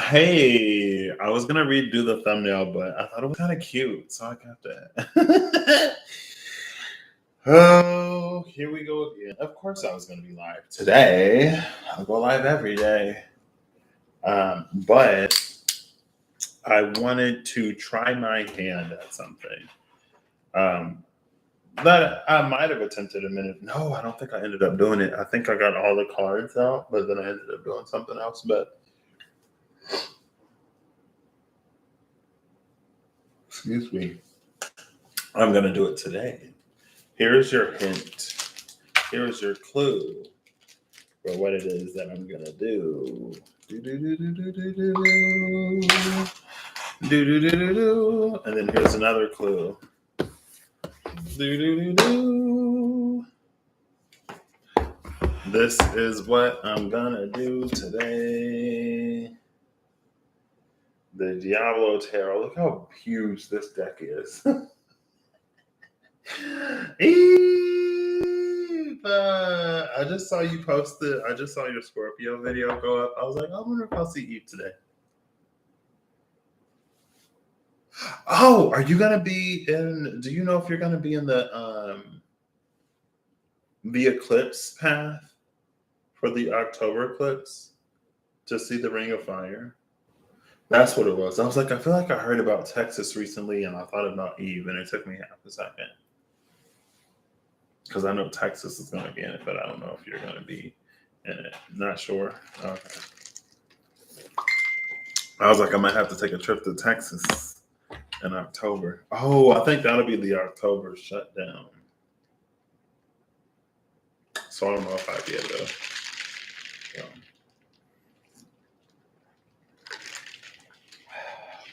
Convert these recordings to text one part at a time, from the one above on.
Hey, I was gonna redo the thumbnail, but I thought it was kind of cute, so I kept it. Oh, here we go again. Of course, I was gonna be live today. I'll go live every day. But I wanted to try my hand at something. Um, that I might have attempted a minute. No, I don't think I ended up doing it. I think I got all the cards out, but then I ended up doing something else. But excuse me, I'm gonna do it today. Here's your hint. Here's your clue for what it is that I'm gonna do. Do do do do do do do do do do do do. And then here's another clue. Do do do do. This is what I'm gonna do today. The Diablo Tarot. Look how huge this deck is. Eva, I just saw you post it. I just saw your Scorpio video go up. I was like, I wonder if I'll see Eve today. Oh, are you gonna be in? Do you know if you're gonna be in the eclipse path for the October eclipse to see the Ring of Fire? That's what it was. I was like, I feel like I heard about Texas recently, and I thought about Eve, and it took me half a second because I know Texas is going to be in it, but I don't know if you're going to be in it. Not sure. Okay. I was like, I might have to take a trip to Texas in October. Oh, I think that'll be the October shutdown. So I don't know if I'd be able to.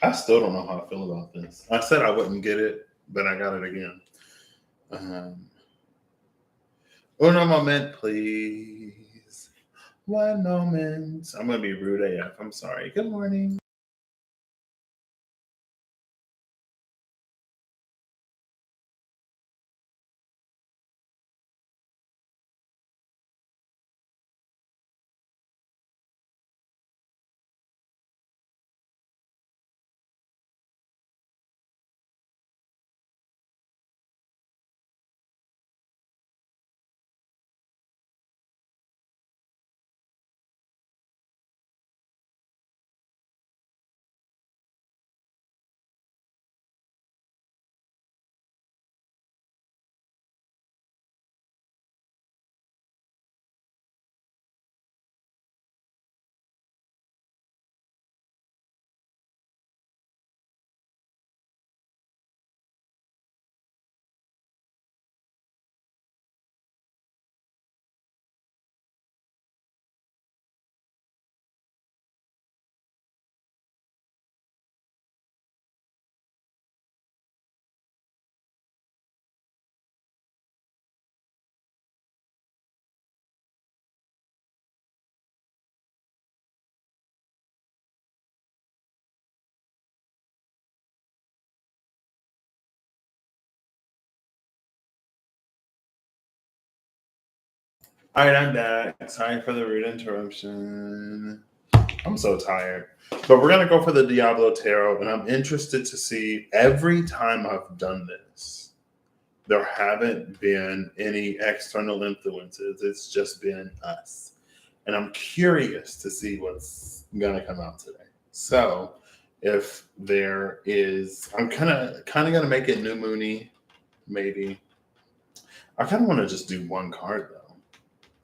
I still don't know how I feel about this. I said I wouldn't get it, but I got it again. Uno moment, please. One moment. I'm going to be rude AF. I'm sorry. Good morning. All right, I'm back. Sorry for the rude interruption. I'm so tired. But we're going to go for the Diablo Tarot, and I'm interested to see every time I've done this, there haven't been any external influences. It's just been us. And I'm curious to see what's going to come out today. So if there is, I'm kind of going to make it new moony, maybe. I kind of want to just do one card, though.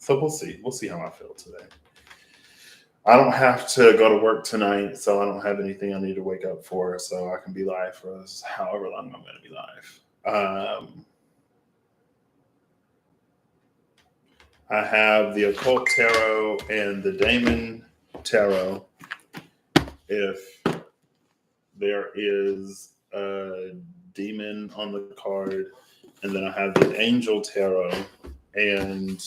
So we'll see. We'll see how I feel today. I don't have to go to work tonight, so I don't have anything I need to wake up for, so I can be live for however long I'm going to be live. I have the Occult Tarot and the Daemon Tarot. If there is a demon on the card, and then I have the Angel Tarot and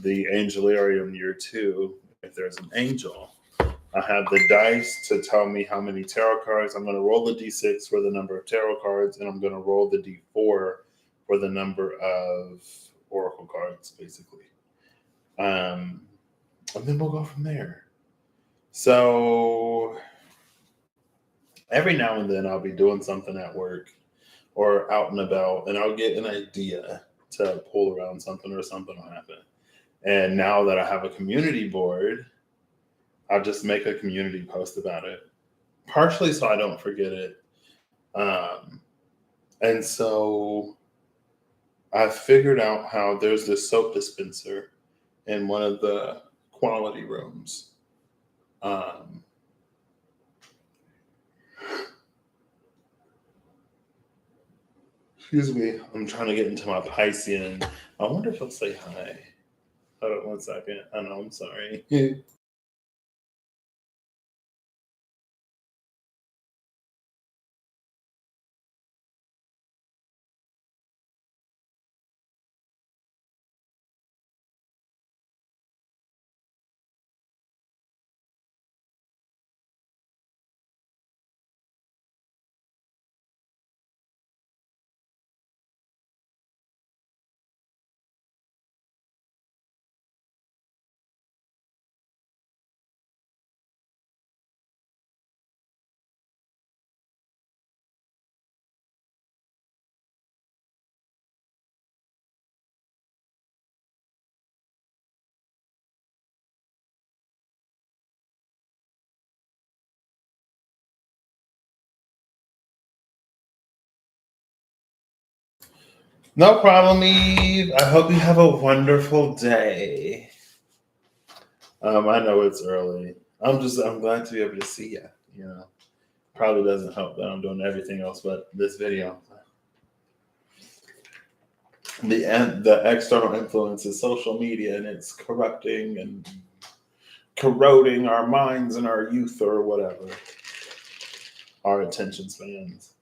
the Angelarium Year 2. If there's an angel, I have the dice to tell me how many tarot cards. I'm going to roll the d6 for the number of tarot cards, and I'm going to roll the d4 for the number of oracle cards, basically. And then we'll go from there. So Every now and then I'll be doing something at work or out and about, and I'll get an idea to pull around something or something will happen. And now that I have a community board, I'll just make a community post about it, partially so I don't forget it. Um, and so I figured out how there's this soap dispenser in one of the quality rooms. Um, Excuse me, I'm trying to get into my Piscean. I wonder if he'll say hi. Hold on 1 second. I know, I'm sorry. No problem, Eve. I hope you have a wonderful day. I know it's early. I'm glad to be able to see you. You know, probably doesn't help that I'm doing everything else but this video. The external influence is social media, and it's corrupting and corroding our minds and our youth or whatever, our attention spans.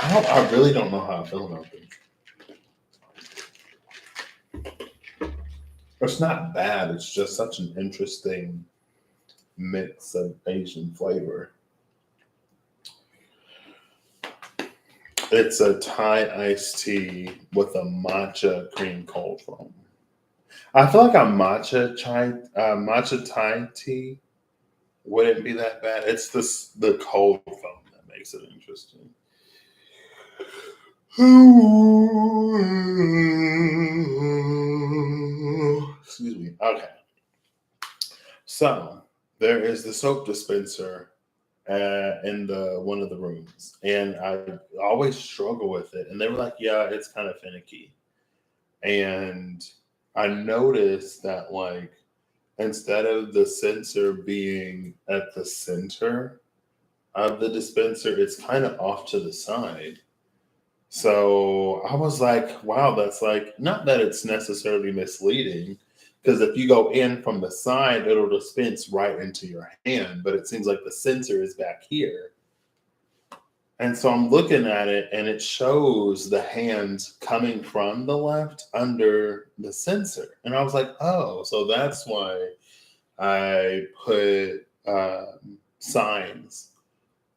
I really don't know how I feel about this. It's not bad. It's just such an interesting mix of Asian flavor. It's a Thai iced tea with a matcha cream cold foam. I feel like a matcha Thai tea wouldn't be that bad. It's the cold foam that makes it interesting. Excuse me. Okay. So there is the soap dispenser in the one of the rooms, and I always struggle with it. And they were like, "Yeah, it's kind of finicky." And I noticed that, like, instead of the sensor being at the center of the dispenser, it's kind of off to the side. So I was like, wow, that's like, not that it's necessarily misleading, because if you go in from the side, it'll dispense right into your hand, but it seems like the sensor is back here. And so I'm looking at it and it shows the hand coming from the left under the sensor. And I was like, oh, so that's why I put signs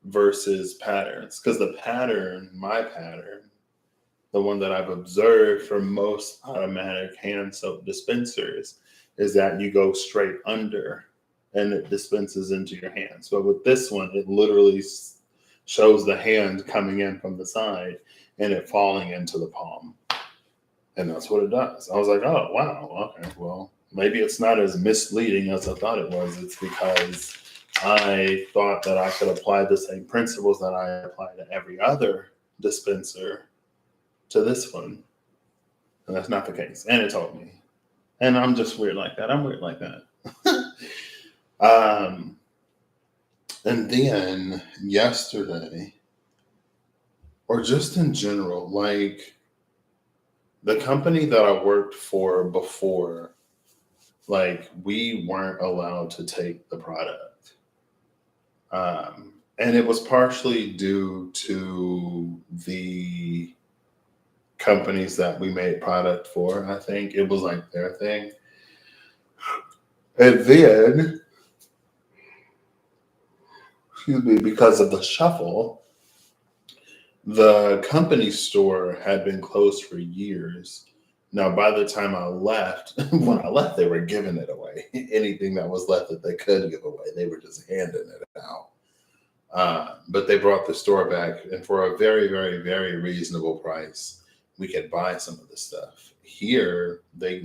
versus patterns. Because the pattern, my pattern, the one that I've observed for most automatic hand soap dispensers, is that you go straight under and it dispenses into your hands. But with this one, it literally shows the hand coming in from the side and it falling into the palm. And that's what it does. I was like, oh, wow. Okay, well, maybe it's not as misleading as I thought it was. It's because I thought that I could apply the same principles that I apply to every other dispenser to this one. And that's not the case. And it told me. And I'm just weird like that. I'm weird like that. And then yesterday, or just in general, like the company that I worked for before, like we weren't allowed to take the product. And it was partially due to the companies that we made product for. I think it was like their thing. And then, excuse me, because of the shuffle, the company store had been closed for years. Now, by the time I left, when I left, they were giving it away. away. Anything that was left that they could give away, they were just handing it out. But they brought the store back, and for a very, very, very reasonable price, we could buy some of the stuff. Here, they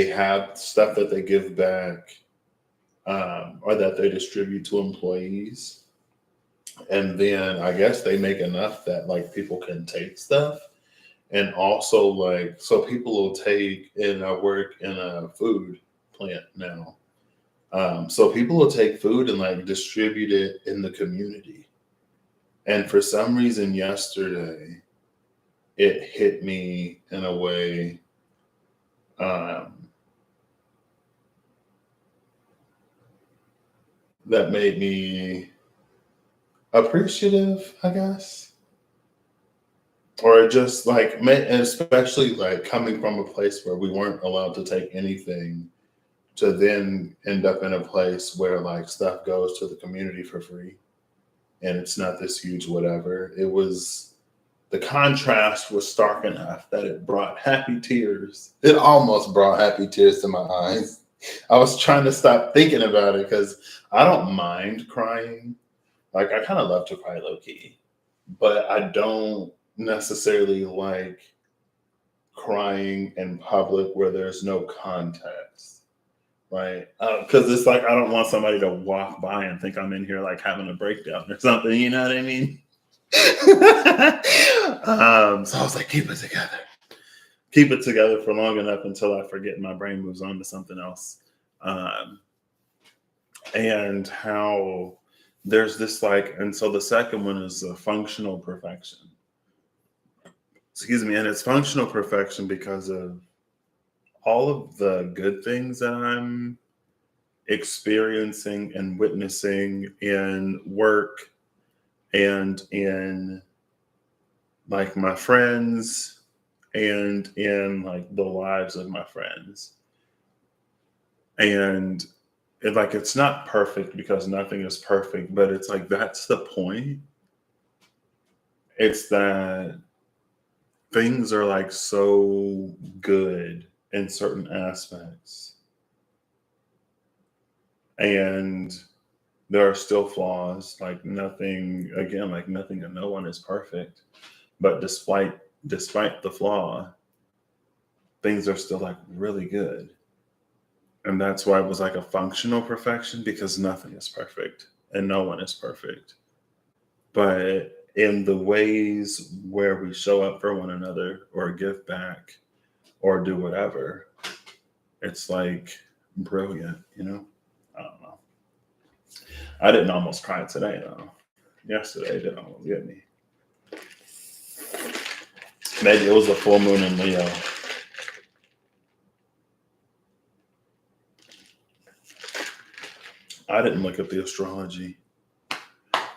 have stuff that they give back, or that they distribute to employees, and then I guess they make enough that like people can take stuff, and also like so people will take, and I work in a food plant now. So people will take food and like distribute it in the community. And for some reason yesterday, it hit me in a way, um, that made me appreciative, I guess. Or just like, and especially like coming from a place where we weren't allowed to take anything, to then end up in a place where like stuff goes to the community for free and it's not this huge whatever. It was, the contrast was stark enough that it brought happy tears. It almost brought happy tears to my eyes. I was trying to stop thinking about it because I don't mind crying. Like I kind of love to cry low key, but I don't necessarily like crying in public where there's no context. Right. Because it's like, I don't want somebody to walk by and think I'm in here like having a breakdown or something. You know what I mean? So I was like, keep it together. Keep it together for long enough until I forget and my brain moves on to something else. And how there's this like, and so the second one is a functional perfection. Excuse me. And it's functional perfection because of all of the good things that I'm experiencing and witnessing in work and in like my friends and in like the lives of my friends. And it's not perfect because nothing is perfect, but it's like, that's the point. It's that things are like so good in certain aspects, and there are still flaws. Like nothing, again, like nothing and no one is perfect, but despite the flaw, things are still like really good. And that's why it was like a functional perfection, because nothing is perfect and no one is perfect. But in the ways where we show up for one another or give back or do whatever, it's like brilliant, you know? I don't know. I didn't almost cry today though. Yesterday did almost get me. Maybe it was a full moon in Leo. I didn't look at the astrology.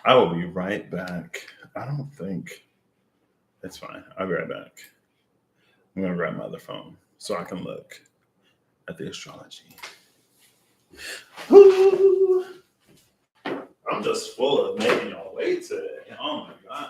I will be right back. I don't think it's fine. I'll be right back. I'm gonna grab my other phone so I can look at the astrology. Woo! I'm just full of making y'all wait today. Oh my gosh.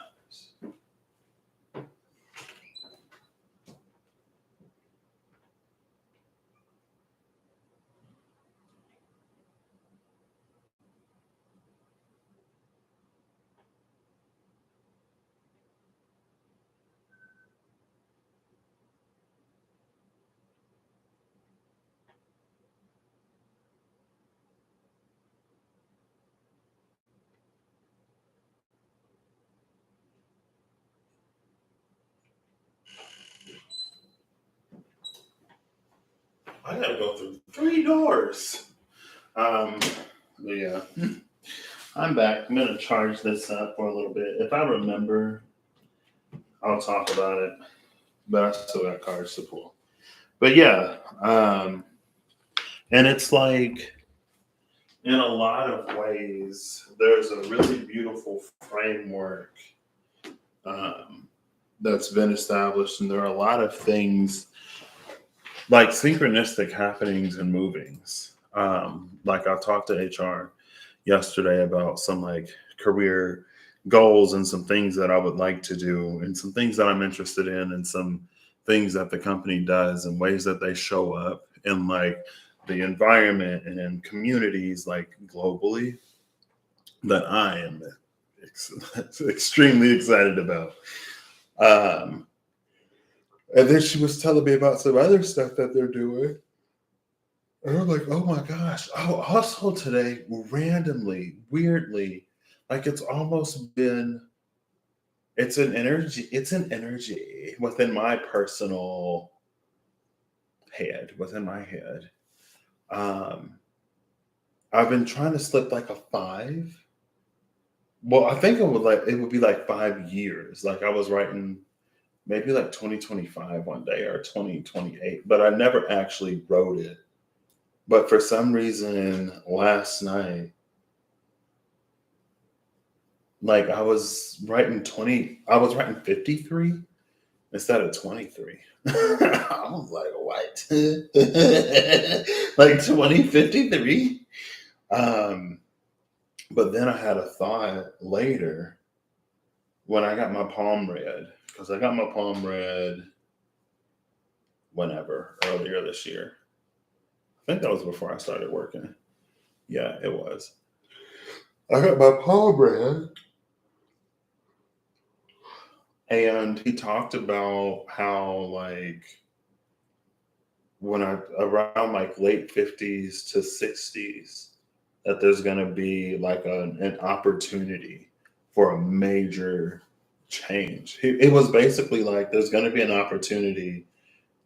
I gotta go through 3 doors. Yeah. I'm back. I'm gonna charge this up for a little bit. If I remember, I'll talk about it. But I still got cards to pull. But yeah, and it's like in a lot of ways, there's a really beautiful framework, um, that's been established, and there are a lot of things like synchronistic happenings and movings. Like I talked to HR yesterday about some like career goals and some things that I would like to do and some things that I'm interested in and some things that the company does and ways that they show up in like the environment and in communities like globally that I am extremely excited about. Um, and then she was telling me about some other stuff that they're doing. And I'm like, oh my gosh. Oh, also today, randomly, weirdly, like it's an energy within my personal within my head. Um, I've been trying to slip like a 5. Well, I think it would be like 5 years. Like I was writing maybe like 2025 one day or 2028, but I never actually wrote it. But for some reason last night, like I was writing 53 instead of 23. I was like, what? Like 2053? But then I had a thought later when I got my palm read, because I got my palm read earlier this year. I think that was before I started working. Yeah, it was. I got my palm read, and he talked about how like when I around like late 50s to 60s that there's going to be like an opportunity for a major change. It was basically like there's going to be an opportunity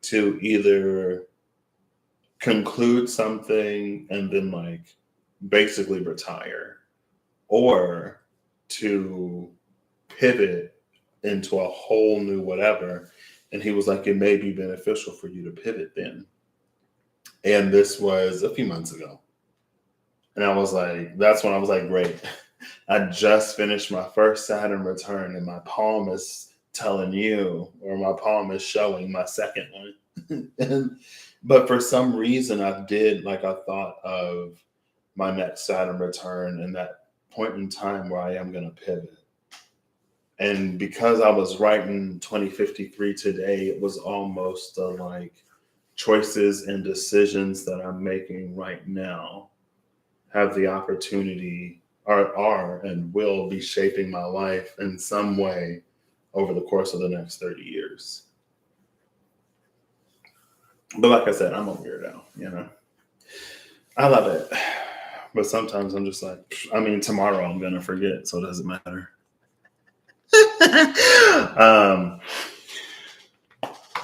to either conclude something and then like basically retire, or to pivot into a whole new whatever. And he was like, it may be beneficial for you to pivot then. And this was a few months ago. And I was like, that's when I was like, great. I just finished my first Saturn return, and my palm is telling you, or my palm is showing my second one. But for some reason, I thought of my next Saturn return and that point in time where I am going to pivot. And because I was writing 2053 today, it was almost like choices and decisions that I'm making right now have the opportunity are and will be shaping my life in some way over the course of the next 30 years. But like I said, I'm a weirdo, you know. I love it. But sometimes I'm just like, I mean, tomorrow I'm going to forget, so it doesn't matter.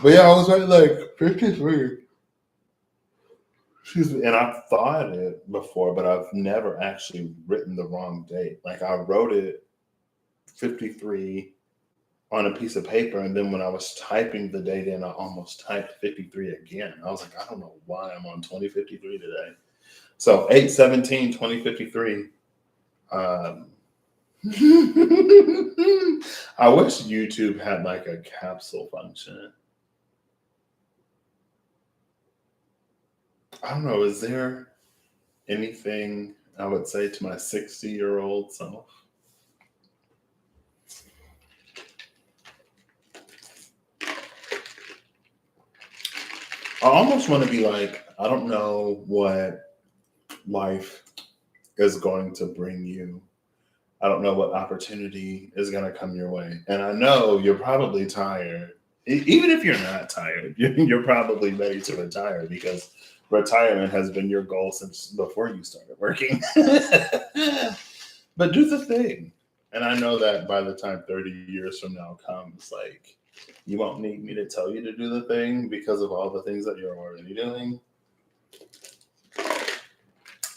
But yeah, I was writing like 53. Excuse me. And I've thought it before, but I've never actually written the wrong date. Like I wrote it 53 on a piece of paper, and then when I was typing the date in, I almost typed 53 again. I was like, I don't know why I'm on 2053 today. So 8/17/2053. I wish YouTube had like a capsule function. I don't know. Is there anything I would say to my 60-year-old self? I almost want to be like, I don't know what life is going to bring you. I don't know what opportunity is going to come your way. And I know you're probably tired. Even if you're not tired, you're probably ready to retire, because retirement has been your goal since before you started working. But do the thing. And I know that by the time 30 years from now comes, like, you won't need me to tell you to do the thing because of all the things that you're already doing.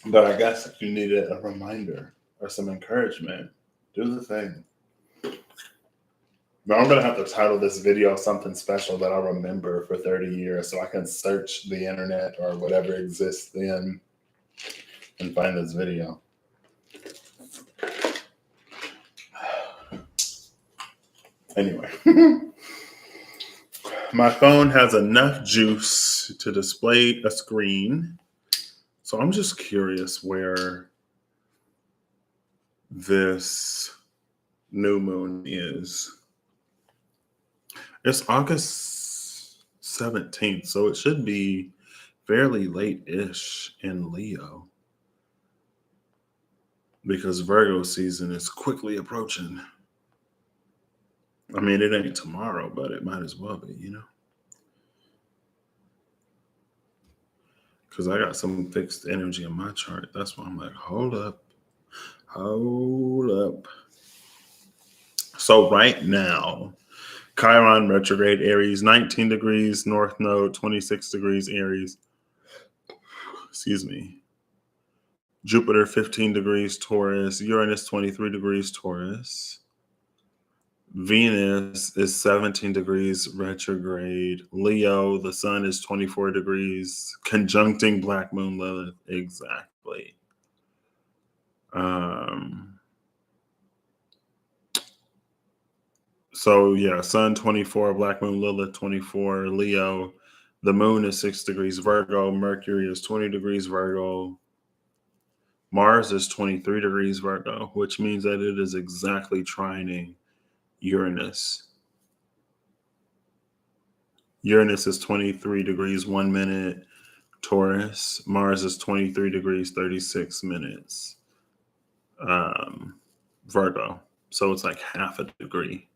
But I guess if you needed a reminder or some encouragement, do the thing. But I'm going to have to title this video something special that I'll remember for 30 years so I can search the internet or whatever exists then and find this video. Anyway, my phone has enough juice to display a screen. So I'm just curious where this new moon is. It's August 17th, so it should be fairly late-ish in Leo because Virgo season is quickly approaching. I mean, it ain't tomorrow, but it might as well be, because I got some fixed energy in my chart. That's why I'm like, hold up. So right now, Chiron retrograde Aries, 19 degrees, North Node, 26 degrees Aries. Excuse me. Jupiter, 15 degrees Taurus. Uranus, 23 degrees Taurus. Venus is 17 degrees retrograde. Leo, the sun is 24 degrees, conjuncting Black Moon Lilith. Exactly. So yeah, sun 24, Black Moon Lilith 24, Leo. The moon is 6 degrees Virgo. Mercury is 20 degrees Virgo. Mars is 23 degrees Virgo, which means that it is exactly trining Uranus. Uranus is 23 degrees 1 minute Taurus. Mars is 23 degrees 36 minutes Virgo. So it's like half a degree.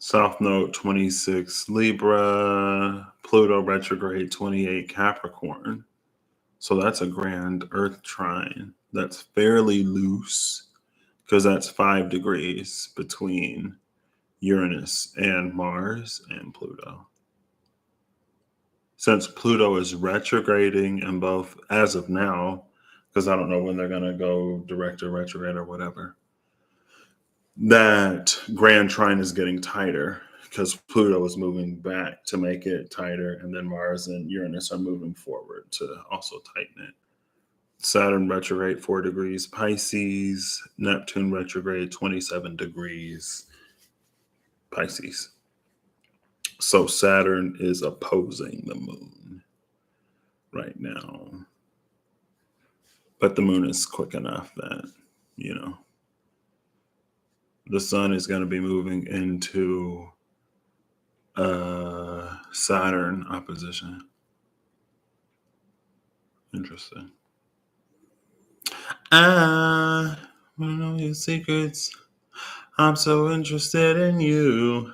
South Node 26 Libra. Pluto retrograde 28 Capricorn. So that's a grand Earth trine. That's fairly loose because that's 5 degrees between Uranus and Mars and Pluto. Since Pluto is retrograding in both as of now, because I don't know when they're going to go direct or retrograde or whatever, that grand trine is getting tighter because Pluto is moving back to make it tighter, and then Mars and Uranus are moving forward to also tighten it. Saturn retrograde 4 degrees Pisces. Neptune retrograde 27 degrees Pisces. So Saturn is opposing the moon right now. But the moon is quick enough that, the sun is going to be moving into Saturn opposition. Interesting. I want to know your secrets. I'm so interested in you.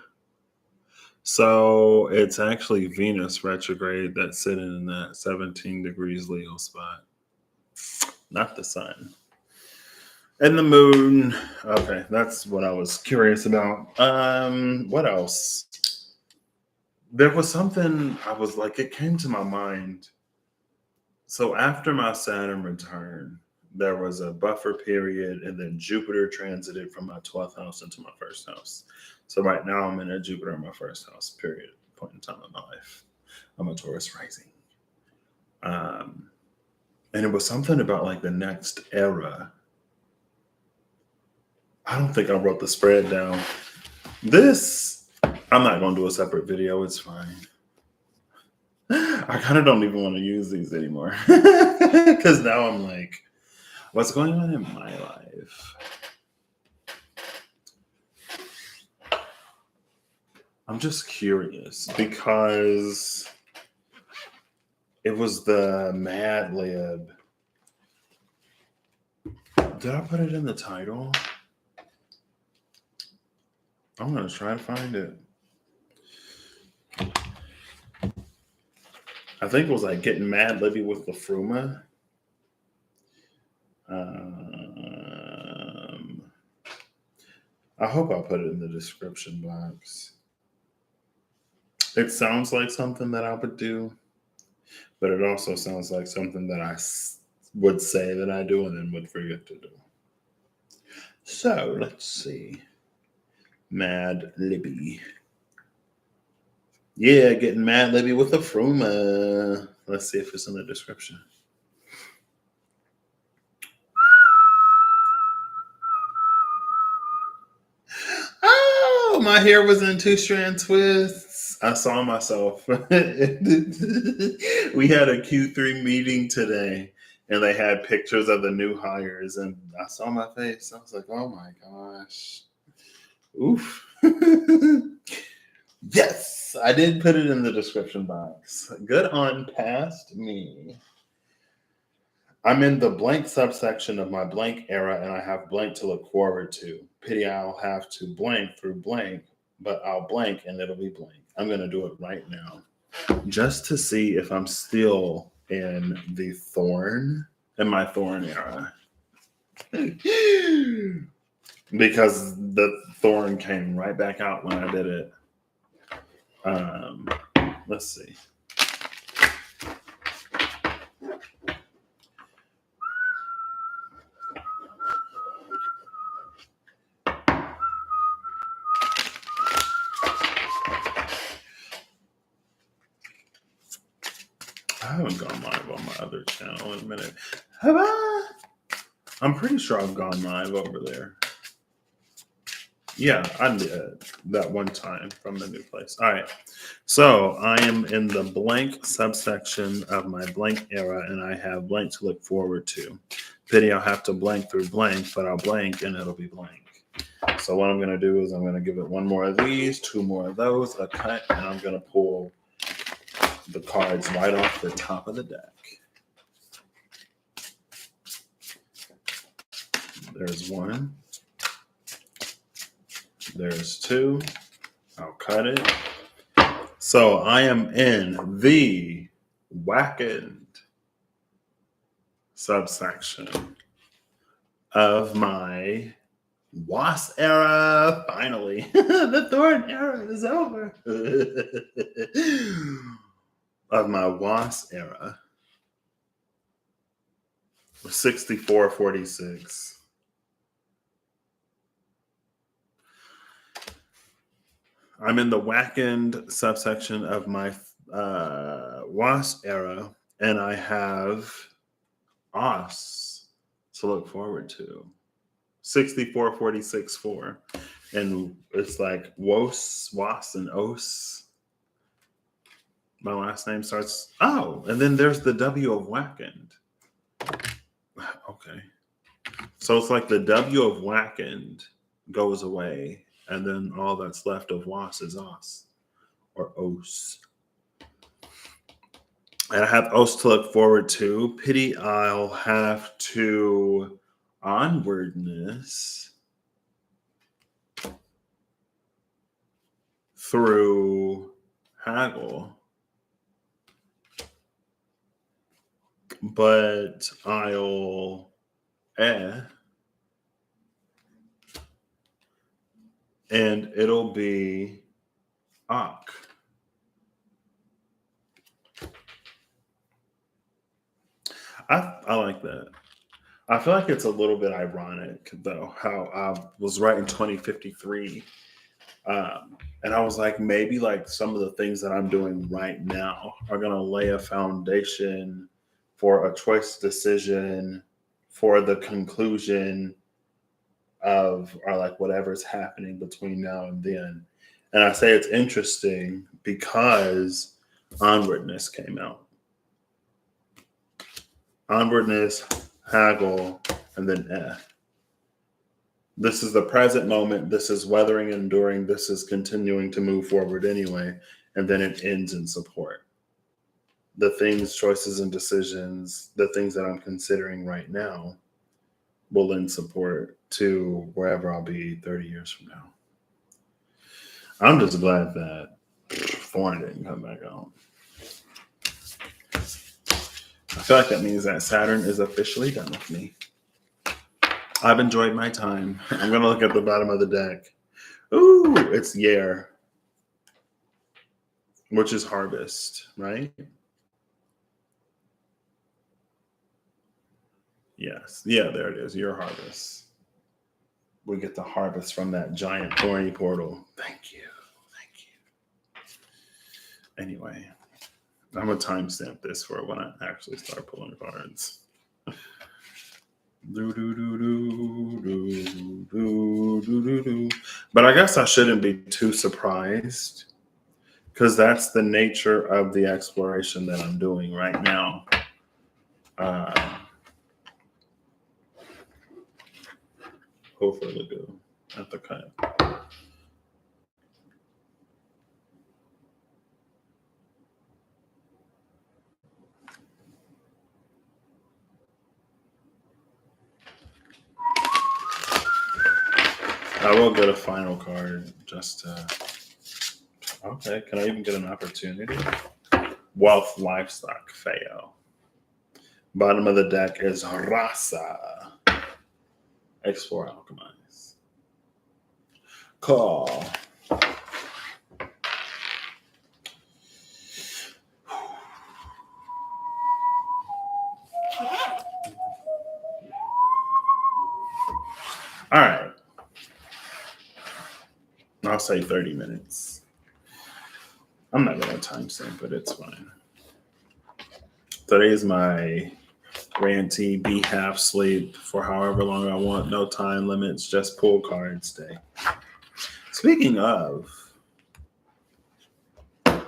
So it's actually Venus retrograde that's sitting in that 17 degrees Leo spot. Not the sun. And the moon. Okay, that's what I was curious about. What else? There was something I was like, it came to my mind. So after my Saturn return, there was a buffer period, and then Jupiter transited from my 12th house into my first house. So right now I'm in a Jupiter in my first house, period, point in time in my life. I'm a Taurus rising. And it was something about like the next era. I don't think I wrote the spread down. This, I'm not going to do a separate video. It's fine. I kind of don't even want to use these anymore because now I'm like, what's going on in my life? I'm just curious because it was the Mad Lib. Did I put it in the title? I'm going to try to find it. I think it was like getting Mad Libby with the Fruma. I hope I'll put it in the description box. It sounds like something that I would do, but it also sounds like something that I would say that I do and then would forget to do. So let's see. Mad Libby. Yeah, getting Mad Libby with the Fruma. Let's see if it's in the description. Oh, my hair was in 2-strand twists. I saw myself. We had a Q3 meeting today, and they had pictures of the new hires, and I saw my face. I was like, oh my gosh. Oof. Yes, I did put it in the description box. Good on past me. I'm in the blank subsection of my blank era and I have blank to look forward to. Pity I'll have to blank through blank, but I'll blank and it'll be blank. I'm going to do it right now just to see if I'm still in my thorn era. Because the thorn came right back out when I did it. Let's see. I haven't gone live on my other channel in a minute. Have I? I'm pretty sure I've gone live over there. Yeah, I did that one time from the new place. All right. So I am in the blank subsection of my blank era and I have blank to look forward to. Pity I'll have to blank through blank, but I'll blank and it'll be blank. So what I'm going to do is I'm going to give it one more of these, two more of those, a cut, and I'm going to pull the cards right off the top of the deck. There's one. There's two. I'll cut it. So I am in the wackened subsection of my WAS era. Finally, the Thorn era is over. Of my WAS era. 6446. I'm in the wackened subsection of my WAS era, and I have OS to look forward to. 6446-4. And it's like WOS, WAS, and OS. My last name starts. Oh, and then there's the W of wackened. Okay. So it's like the W of wackened goes away, and then all that's left of WAS is OS or OS. And I have OS to look forward to. Pity I'll have to onwardness through haggle. But I'll and it'll be Ak. I like that. I feel like it's a little bit ironic, though, how I was writing 2053. And I was like, maybe like some of the things that I'm doing right now are going to lay a foundation for a choice decision for the conclusion of or like whatever's happening between now and then. And I say it's interesting because onwardness came out. Onwardness, haggle, and then This is the present moment. This is weathering, enduring. This is continuing to move forward anyway. And then it ends in support. The things, choices, and decisions, the things that I'm considering right now will lend support to wherever I'll be 30 years from now. I'm just glad that Thorn didn't come back on. I feel like that means that Saturn is officially done with me. I've enjoyed my time. I'm going to look at the bottom of the deck. Ooh, it's Year, which is harvest, right? Yes. Yeah, there it is. Your harvest. We get the harvest from that giant thorny portal. Thank you. Thank you. Anyway, I'm going to timestamp this for when I actually start pulling cards. But I guess I shouldn't be too surprised because that's the nature of the exploration that I'm doing right now. Hopefully, good at the cut. I will get a final card just to. Okay, can I even get an opportunity? Wealth, livestock, fail. Bottom of the deck is Rasa. Explore, alchemize. Call. All right. I'll say 30 minutes. I'm not going to timestamp it. It's fine. Today is my ranty, be half sleep for however long I want. No time limits, just pull cards day. Speaking of, I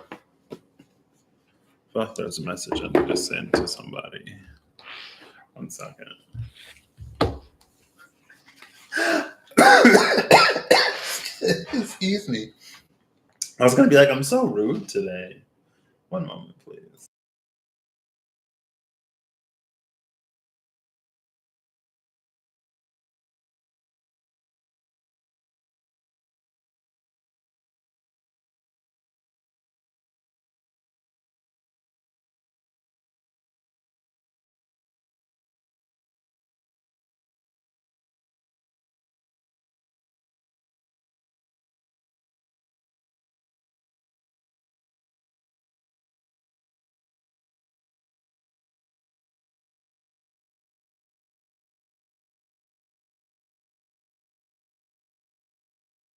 thought there's a message I need to send to somebody. 1 second. Excuse me. I was going to be like, I'm so rude today. 1 moment, please.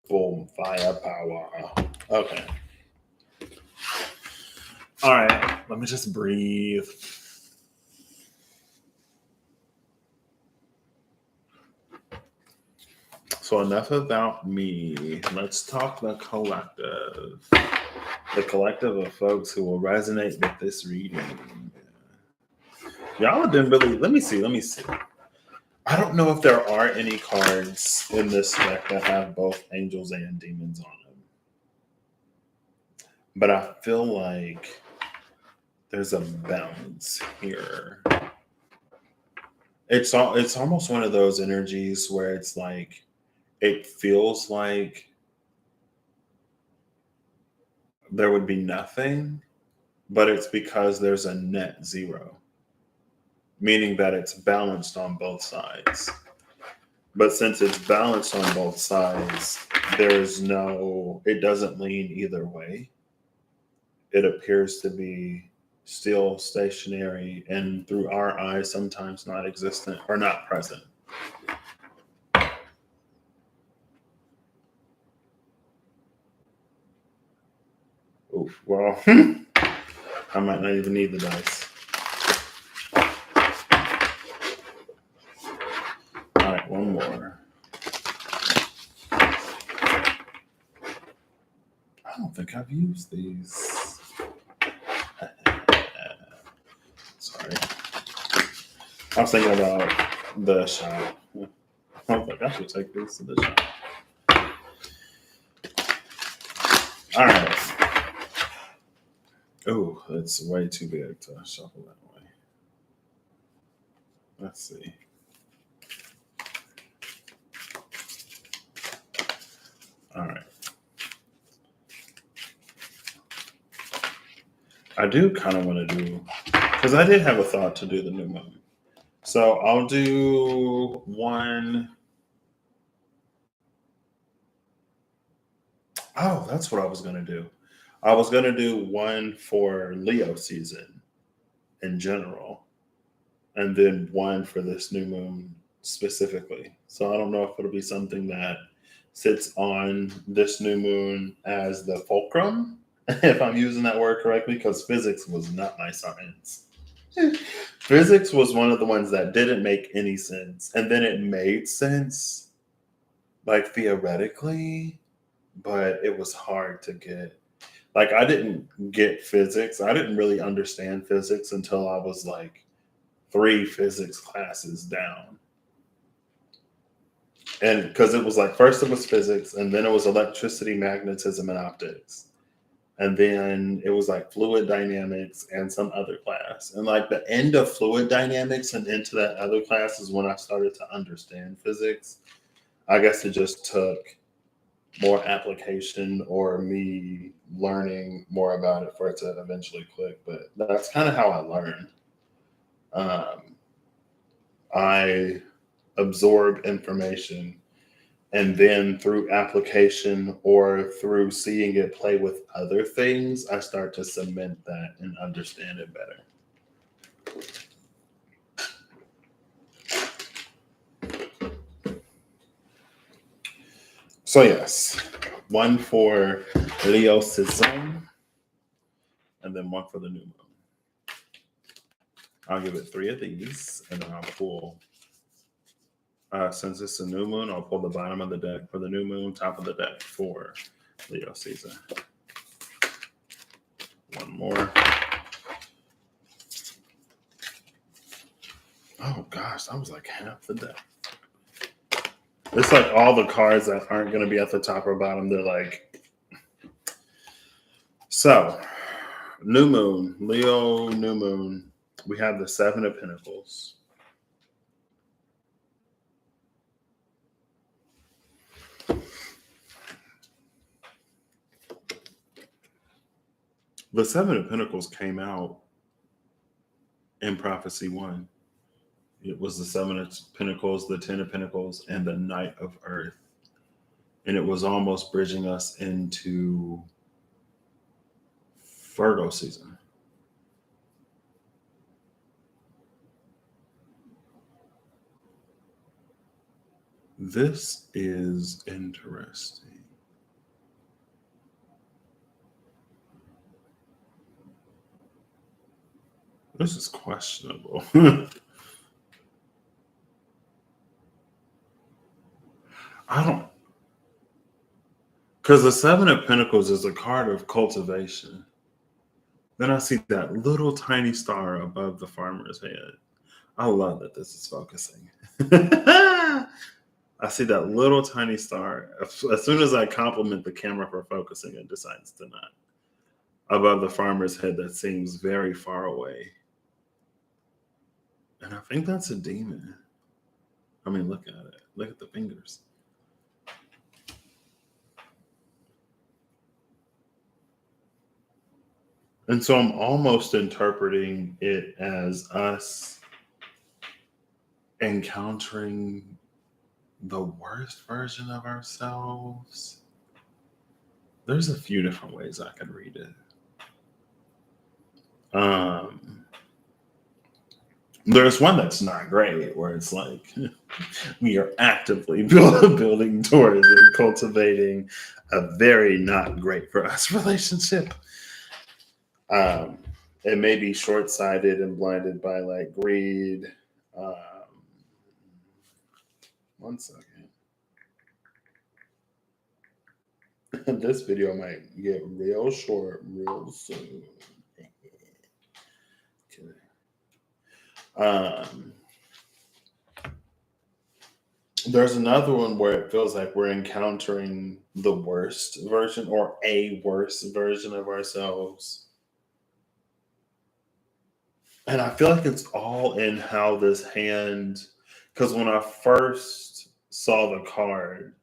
Full firepower. Okay. All right. Let me just breathe. So enough about me. Let's talk the collective. The collective of folks who will resonate with this reading. Y'all have been really. Let me see. I don't know if there are any cards in this deck that have both angels and demons on them. But I feel like there's a balance here. It's almost one of those energies where it's like it feels like there would be nothing, but it's because there's a net zero, meaning that it's balanced on both sides. But since it's balanced on both sides, it doesn't lean either way. It appears to be still stationary and through our eyes, sometimes not existent or not present. Oof, well, I might not even need the dice. All right, one more. I don't think I've used these. Sorry. I was thinking about the shop. I was like, I should take these to the shop. All right. Oh, it's way too big to shuffle that way. Let's see. All right. I do kind of want to do, because I did have a thought to do the new moon. So I'll do one. Oh, that's what I was going to do. I was going to do one for Leo season in general, and then one for this new moon specifically. So I don't know if it'll be something that sits on this new moon as the fulcrum, if I'm using that word correctly, because physics was not my science. Physics was one of the ones that didn't make any sense. And then it made sense, like theoretically, but it was hard to get. Like, I didn't get physics. I didn't really understand physics until I was like 3 physics classes down. And because it was like, first it was physics, and then it was electricity, magnetism, and optics. And then it was like fluid dynamics and some other class. And like the end of fluid dynamics and into that other class is when I started to understand physics. I guess it just took more application or me learning more about it for it to eventually click. But that's kind of how I learned. Um, I absorb information, and then through application or through seeing it play with other things, I start to cement that and understand it better. So yes, one for Leo season, and then one for the new moon. I'll give it 3 of these, and then I'll pull. Since it's a new moon, I'll pull the bottom of the deck for the new moon, top of the deck for Leo season. One more. Oh gosh, that was like half the deck. It's like all the cards that aren't going to be at the top or bottom. They're like, so new moon, Leo, new moon. We have the 7 of Pentacles. The 7 of Pentacles came out in Prophecy 1. It was the 7 of Pentacles, the 10 of Pentacles, and the Knight of Earth. And it was almost bridging us into Virgo season. This is interesting. This is questionable. I don't, because the 7 of Pentacles is a card of cultivation. Then I see that little tiny star above the farmer's head. I love that this is focusing. I see that little tiny star. As soon as I compliment the camera for focusing, it decides to not. Above the farmer's head that seems very far away. And I think that's a demon. I mean, look at it. Look at the fingers. And so I'm almost interpreting it as us encountering the worst version of ourselves. There's a few different ways I could read it. There's one that's not great, where it's like we are actively building towards and cultivating a very not great for us relationship. It may be short-sighted and blinded by like greed. One second. This video might get real short real soon. Okay. There's another one where it feels like we're encountering the worst version or a worse version of ourselves. And I feel like it's all in how this hand, because when I first saw the card,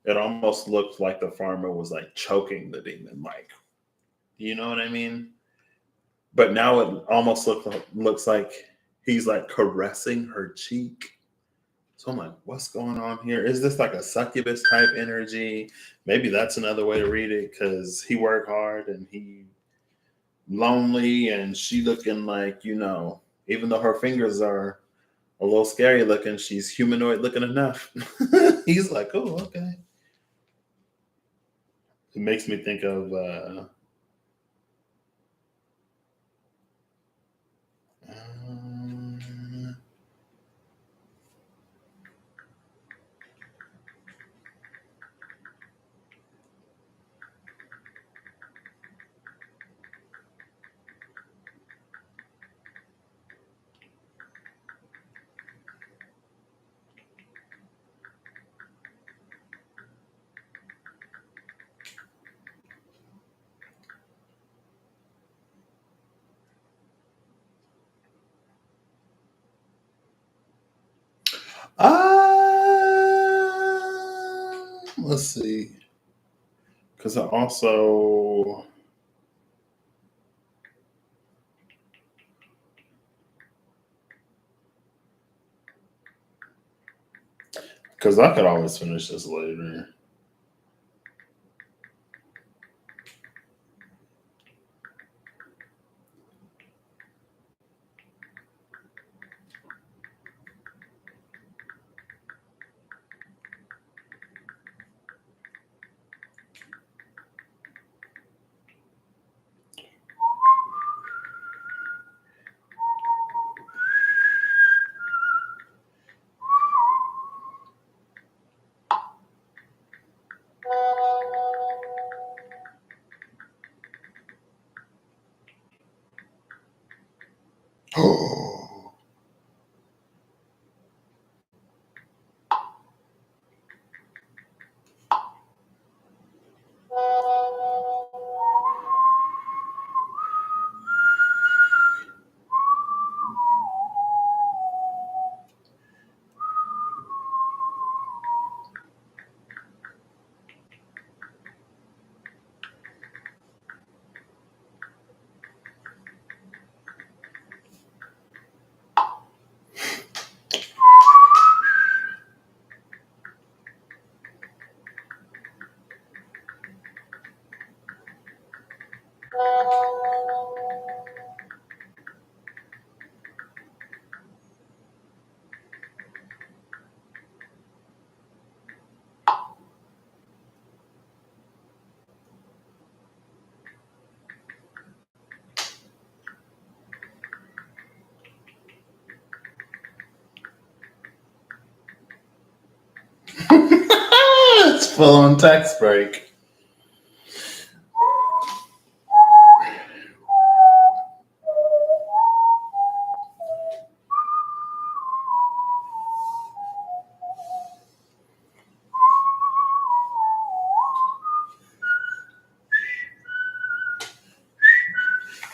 it almost looked like the farmer was like choking the demon, like, you know what I mean? But now it almost looks like he's like caressing her cheek. So I'm like, what's going on here? Is this like a succubus type energy? Maybe that's another way to read it, because he worked hard and he lonely, and she looking like, even though her fingers are a little scary looking, she's humanoid looking enough. He's like, oh, okay. It makes me think of Let's see. Because I also. Because I could always finish this later. Oh. It's full on text break.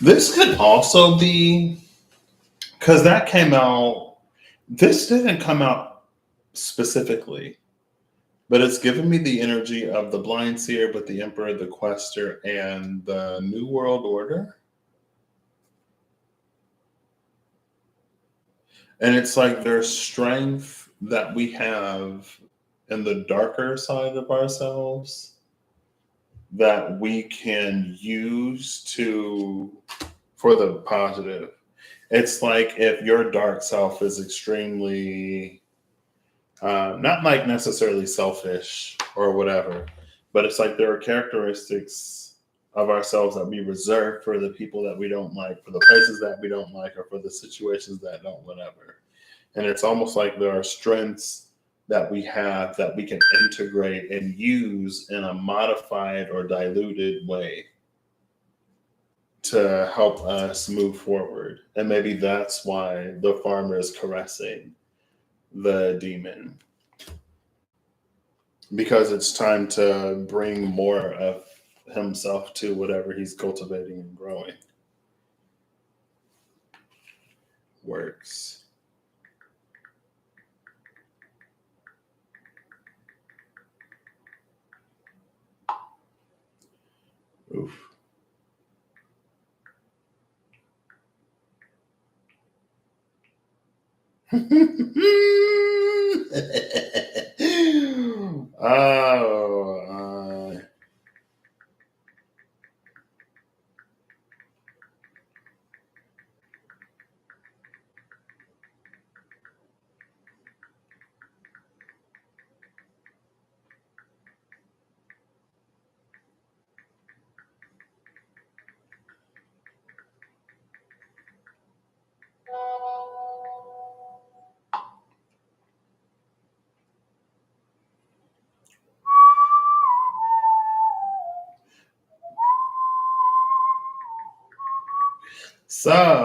This could also be because that came out. This didn't come out specifically, but it's given me the energy of the Blind Seer, but the Emperor, the Quester, and the New World Order. And it's like there's strength that we have in the darker side of ourselves that we can use for the positive. It's like if your dark self is extremely not like necessarily selfish or whatever, but it's like there are characteristics of ourselves that we reserve for the people that we don't like, for the places that we don't like, or for the situations that don't whatever. And it's almost like there are strengths that we have that we can integrate and use in a modified or diluted way to help us move forward. And maybe that's why the farmer is caressing the demon, because it's time to bring more of himself to whatever he's cultivating and growing. Works. Oof. Oh, so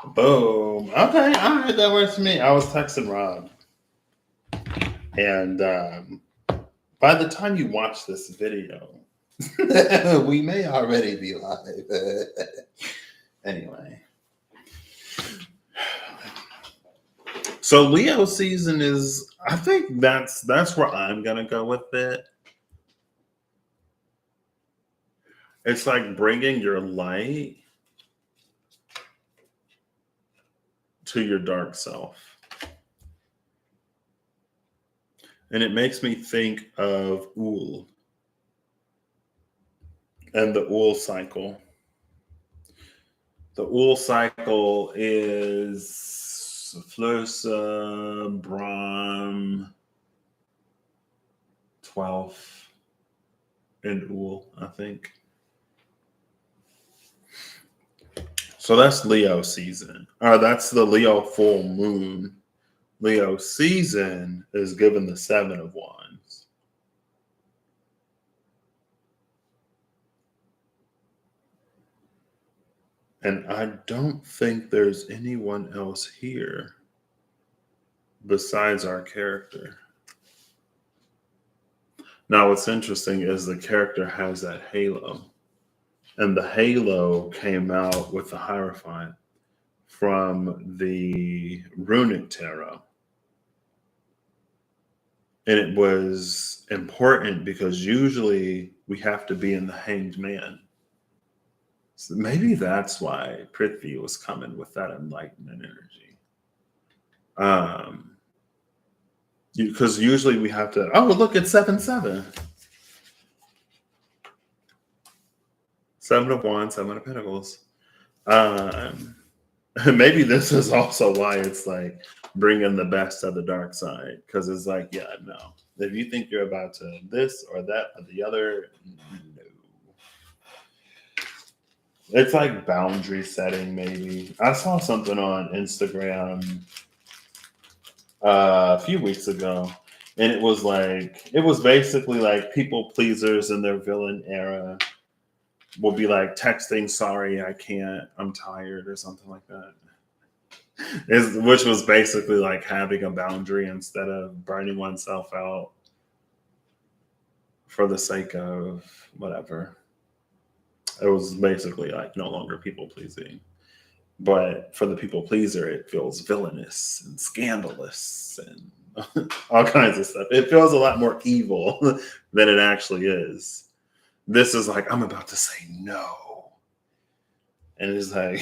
Boom. Okay, all right, that works for me. I was texting Rob, and by the time you watch this video, we may already be live. Anyway, so Leo season is. I think that's where I'm gonna go with it. It's like bringing your light to your dark self. And it makes me think of Ul and the Ul cycle. The Ul cycle is Flursa, Brahm, 12th, and Ul, I think. So that's Leo season. Or that's the Leo full moon. Leo season is given the 7 of Wands. And I don't think there's anyone else here besides our character. Now, what's interesting is the character has that halo. And the halo came out with the Hierophant from the Runic Tarot. And it was important because usually we have to be in the Hanged Man. So maybe that's why Prithvi was coming with that enlightenment energy. Because usually we have to, oh, look, it's 7-7. 7 of Wands, 7 of Pentacles. Maybe this is also why it's like bringing the best of the dark side. Because it's like, yeah, no. If you think you're about to this or that or the other, no. It's like boundary setting, maybe. I saw something on Instagram a few weeks ago, and it was basically like people pleasers in their villain era will be like texting, sorry, I can't, I'm tired, or something like that. Which was basically like having a boundary instead of burning oneself out for the sake of whatever. It was basically like no longer people pleasing. But for the people pleaser, it feels villainous and scandalous and all kinds of stuff. It feels a lot more evil than it actually is. This is like, I'm about to say no. And it's like,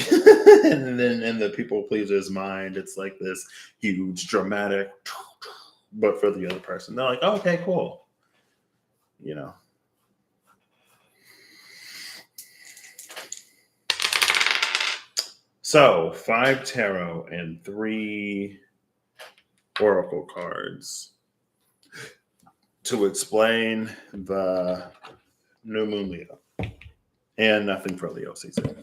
and then in the people pleaser's mind, it's like this huge dramatic, but for the other person, they're like, oh, okay, cool. You know. So 5 tarot and 3 oracle cards to explain the new moon Leo. And nothing for Leo season.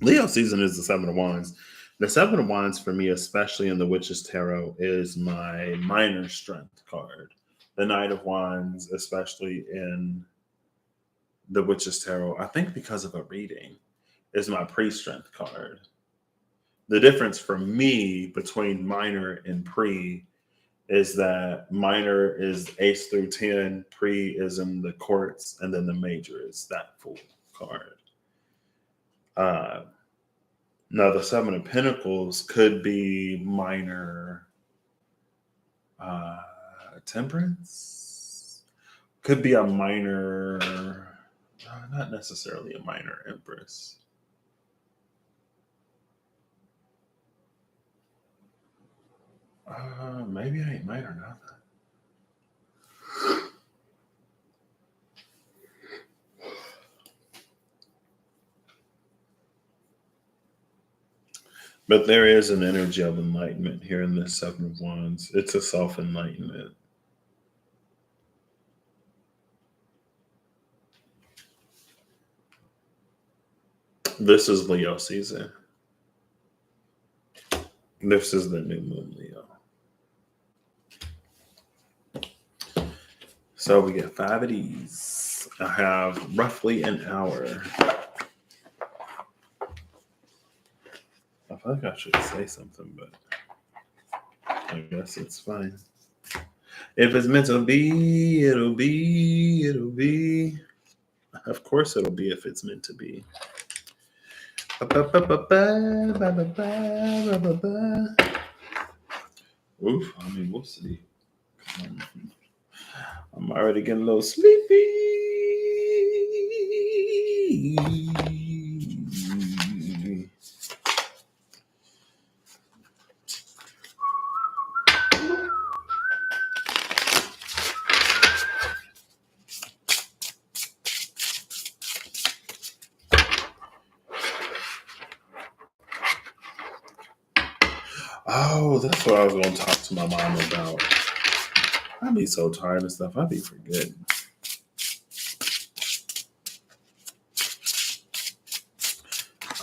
Leo season is the 7 of Wands. The 7 of Wands for me, especially in the Witch's Tarot, is my minor strength card. The Knight of Wands, especially in the Witch's Tarot, I think because of a reading, is my pre-strength card. The difference for me between minor and pre is that minor is ace through 10, pre is in the courts, and then the major is that full card. Now, the 7 of Pentacles could be minor temperance, could be a minor, not necessarily a minor empress. Maybe I ain't minor nothing. But there is an energy of enlightenment here in this 7 of Wands. It's a self-enlightenment. This is Leo season. This is the new moon Leo. So we get 5 of these. I have roughly an hour. A feel like I should say something, but I guess it's fine. If it's meant to be, it'll be, it'll be. Of course it'll be if it's meant to be. Oof, I mean, we'll see. I'm already getting a little sleepy. Oh, that's what I was going to talk to my mom about. I'd be so tired of stuff. I'd be forgetting.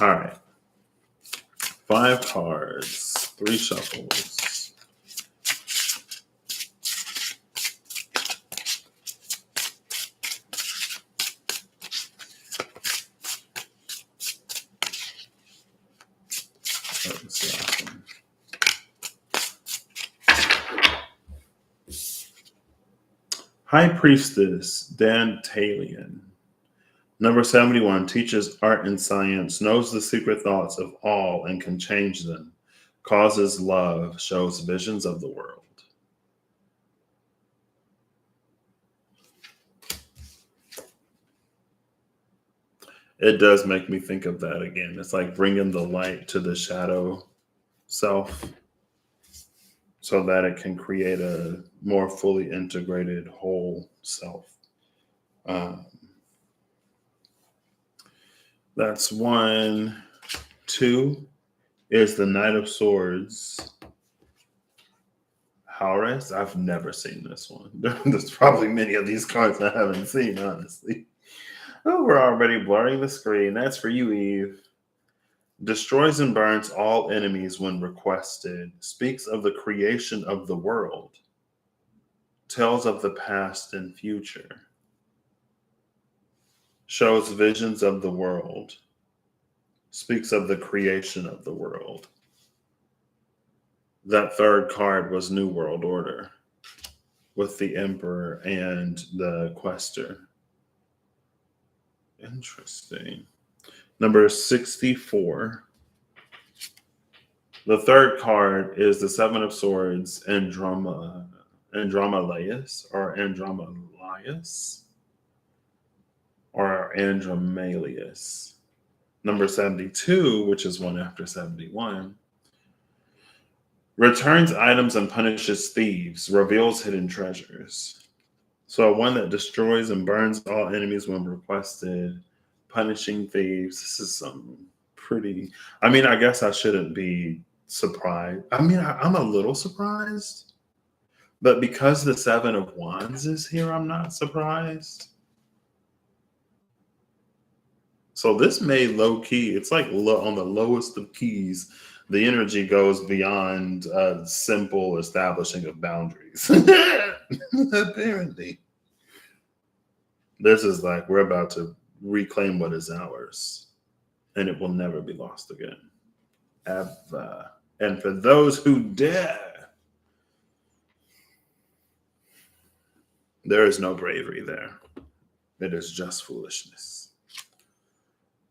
All right. 5 cards, 3 shuffles. High Priestess, Dantalian. Number 71, teaches art and science, knows the secret thoughts of all and can change them, causes love, shows visions of the world. It does make me think of that again. It's like bringing the light to the shadow self so that it can create a more fully integrated whole self. That's 1. 2 is the Knight of Swords. Haures. I've never seen this one. There's probably many of these cards I haven't seen, honestly. Oh, we're already blurring the screen. That's for you, Eve. Destroys and burns all enemies when requested. Speaks of the creation of the world. Tells of the past and future. Shows visions of the world. Speaks of the creation of the world. That 3rd card was New World Order with the Emperor and the Quester. Interesting. Number 64. The 3rd card is the 7 of Swords, Andromalius or Andromalius or Andromalius. Number 72, which is one after 71. Returns items and punishes thieves, reveals hidden treasures. So one that destroys and burns all enemies when requested, punishing thieves. This is something pretty. I mean, I guess I shouldn't be surprised. I mean, I'm a little surprised, but because the 7 of Wands is here, I'm not surprised. So this may low key. It's like on the lowest of keys. The energy goes beyond simple establishing of boundaries. Apparently. This is like we're about to reclaim what is ours, and it will never be lost again. Ever. And for those who dare, there is no bravery there. It is just foolishness.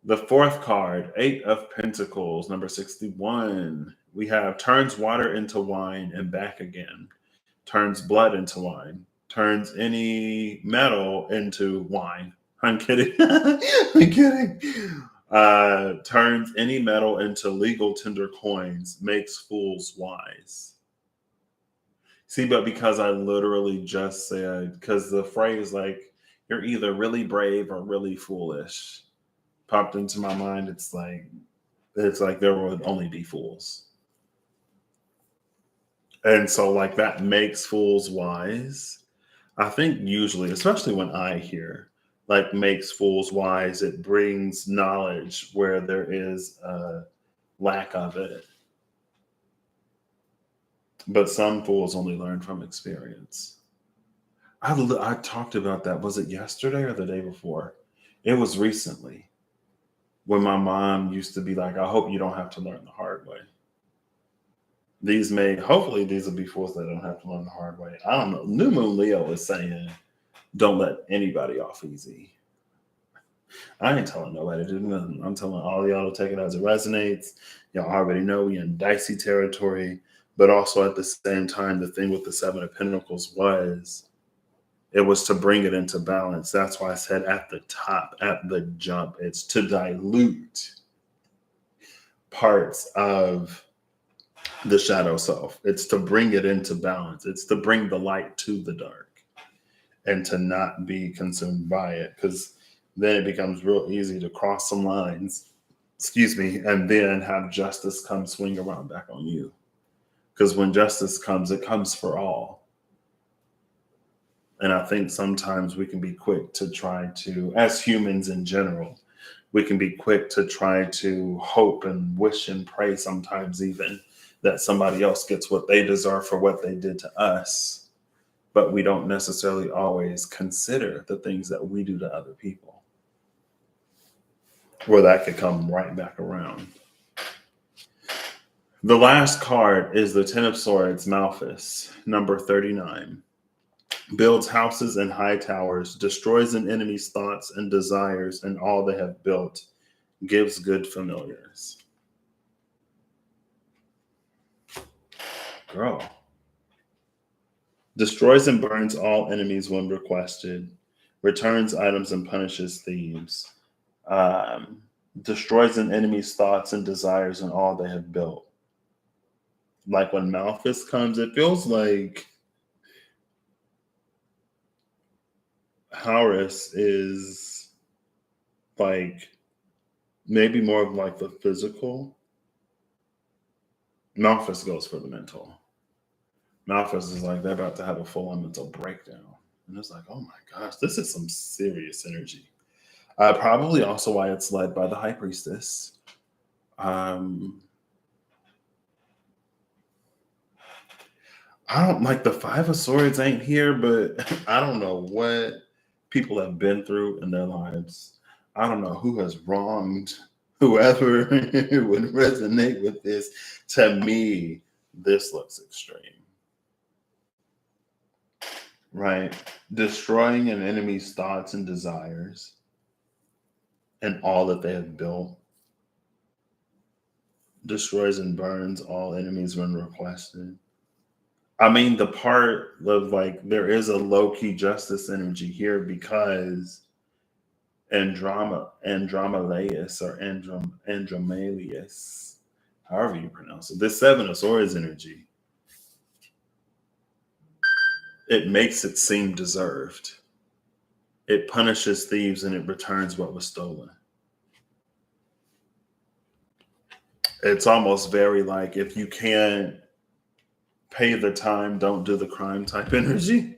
The 4th card, 8 of Pentacles, number 61. We have turns water into wine and back again. Turns blood into wine. Turns any metal into wine. I'm kidding. I'm kidding. Turns any metal into legal tender coins. Makes fools wise. See, but because I literally just said, because the phrase like, you're either really brave or really foolish popped into my mind. It's like there would only be fools. And so like that makes fools wise. I think usually, especially when I hear like makes fools wise, it brings knowledge where there is a lack of it. But some fools only learn from experience. I talked about that. Was it yesterday or the day before? It was recently. when my mom used to be like, I hope you don't have to learn the hard way. Hopefully these will be fools that don't have to learn the hard way. I don't know. New Moon Leo is saying, don't let anybody off easy. I ain't telling nobody to do nothing. I'm telling all y'all to take it as it resonates. Y'all already know we in dicey territory, but also at the same time, the thing with the Seven of Pentacles it was to bring it into balance. That's why I said at the top, at the jump, it's to dilute parts of the shadow self. It's to bring it into balance. It's to bring the light to the dark and to not be consumed by it, because then it becomes real easy to cross some lines, and then have justice come swing around back on you. Because when justice comes, it comes for all. And I think sometimes we can be quick to try to, as humans in general, we can be quick to try to hope and wish and pray sometimes even that somebody else gets what they deserve for what they did to us. But we don't necessarily always consider the things that we do to other people, where that could come right back around. The last card is the Ten of Swords, Malphus, number 39. Builds houses and high towers, destroys an enemy's thoughts and desires and all they have built, gives good familiars. Girl. Destroys and burns all enemies when requested, returns items and punishes thieves, destroys an enemy's thoughts and desires and all they have built. Like when Malphus comes, it feels like Horus is like maybe more of like the physical. Malphus goes for the mental. Malphus is like they're about to have a full-on mental breakdown. And it's like, oh my gosh, this is some serious energy. Probably also why it's led by the High Priestess. I don't like the Five of Swords ain't here, but I don't know what people have been through in their lives. I don't know who has wronged whoever would resonate with this. To me, this looks extreme. Right? Destroying an enemy's thoughts and desires and all that they have built. Destroys and burns all enemies when requested. I mean, the part of like, there is a low-key justice energy here because Andromalius or Andromalius, however you pronounce it, this Seven of Swords energy, it makes it seem deserved. It punishes thieves and it returns what was stolen. It's almost very like, if you can't pay the time, don't do the crime type energy.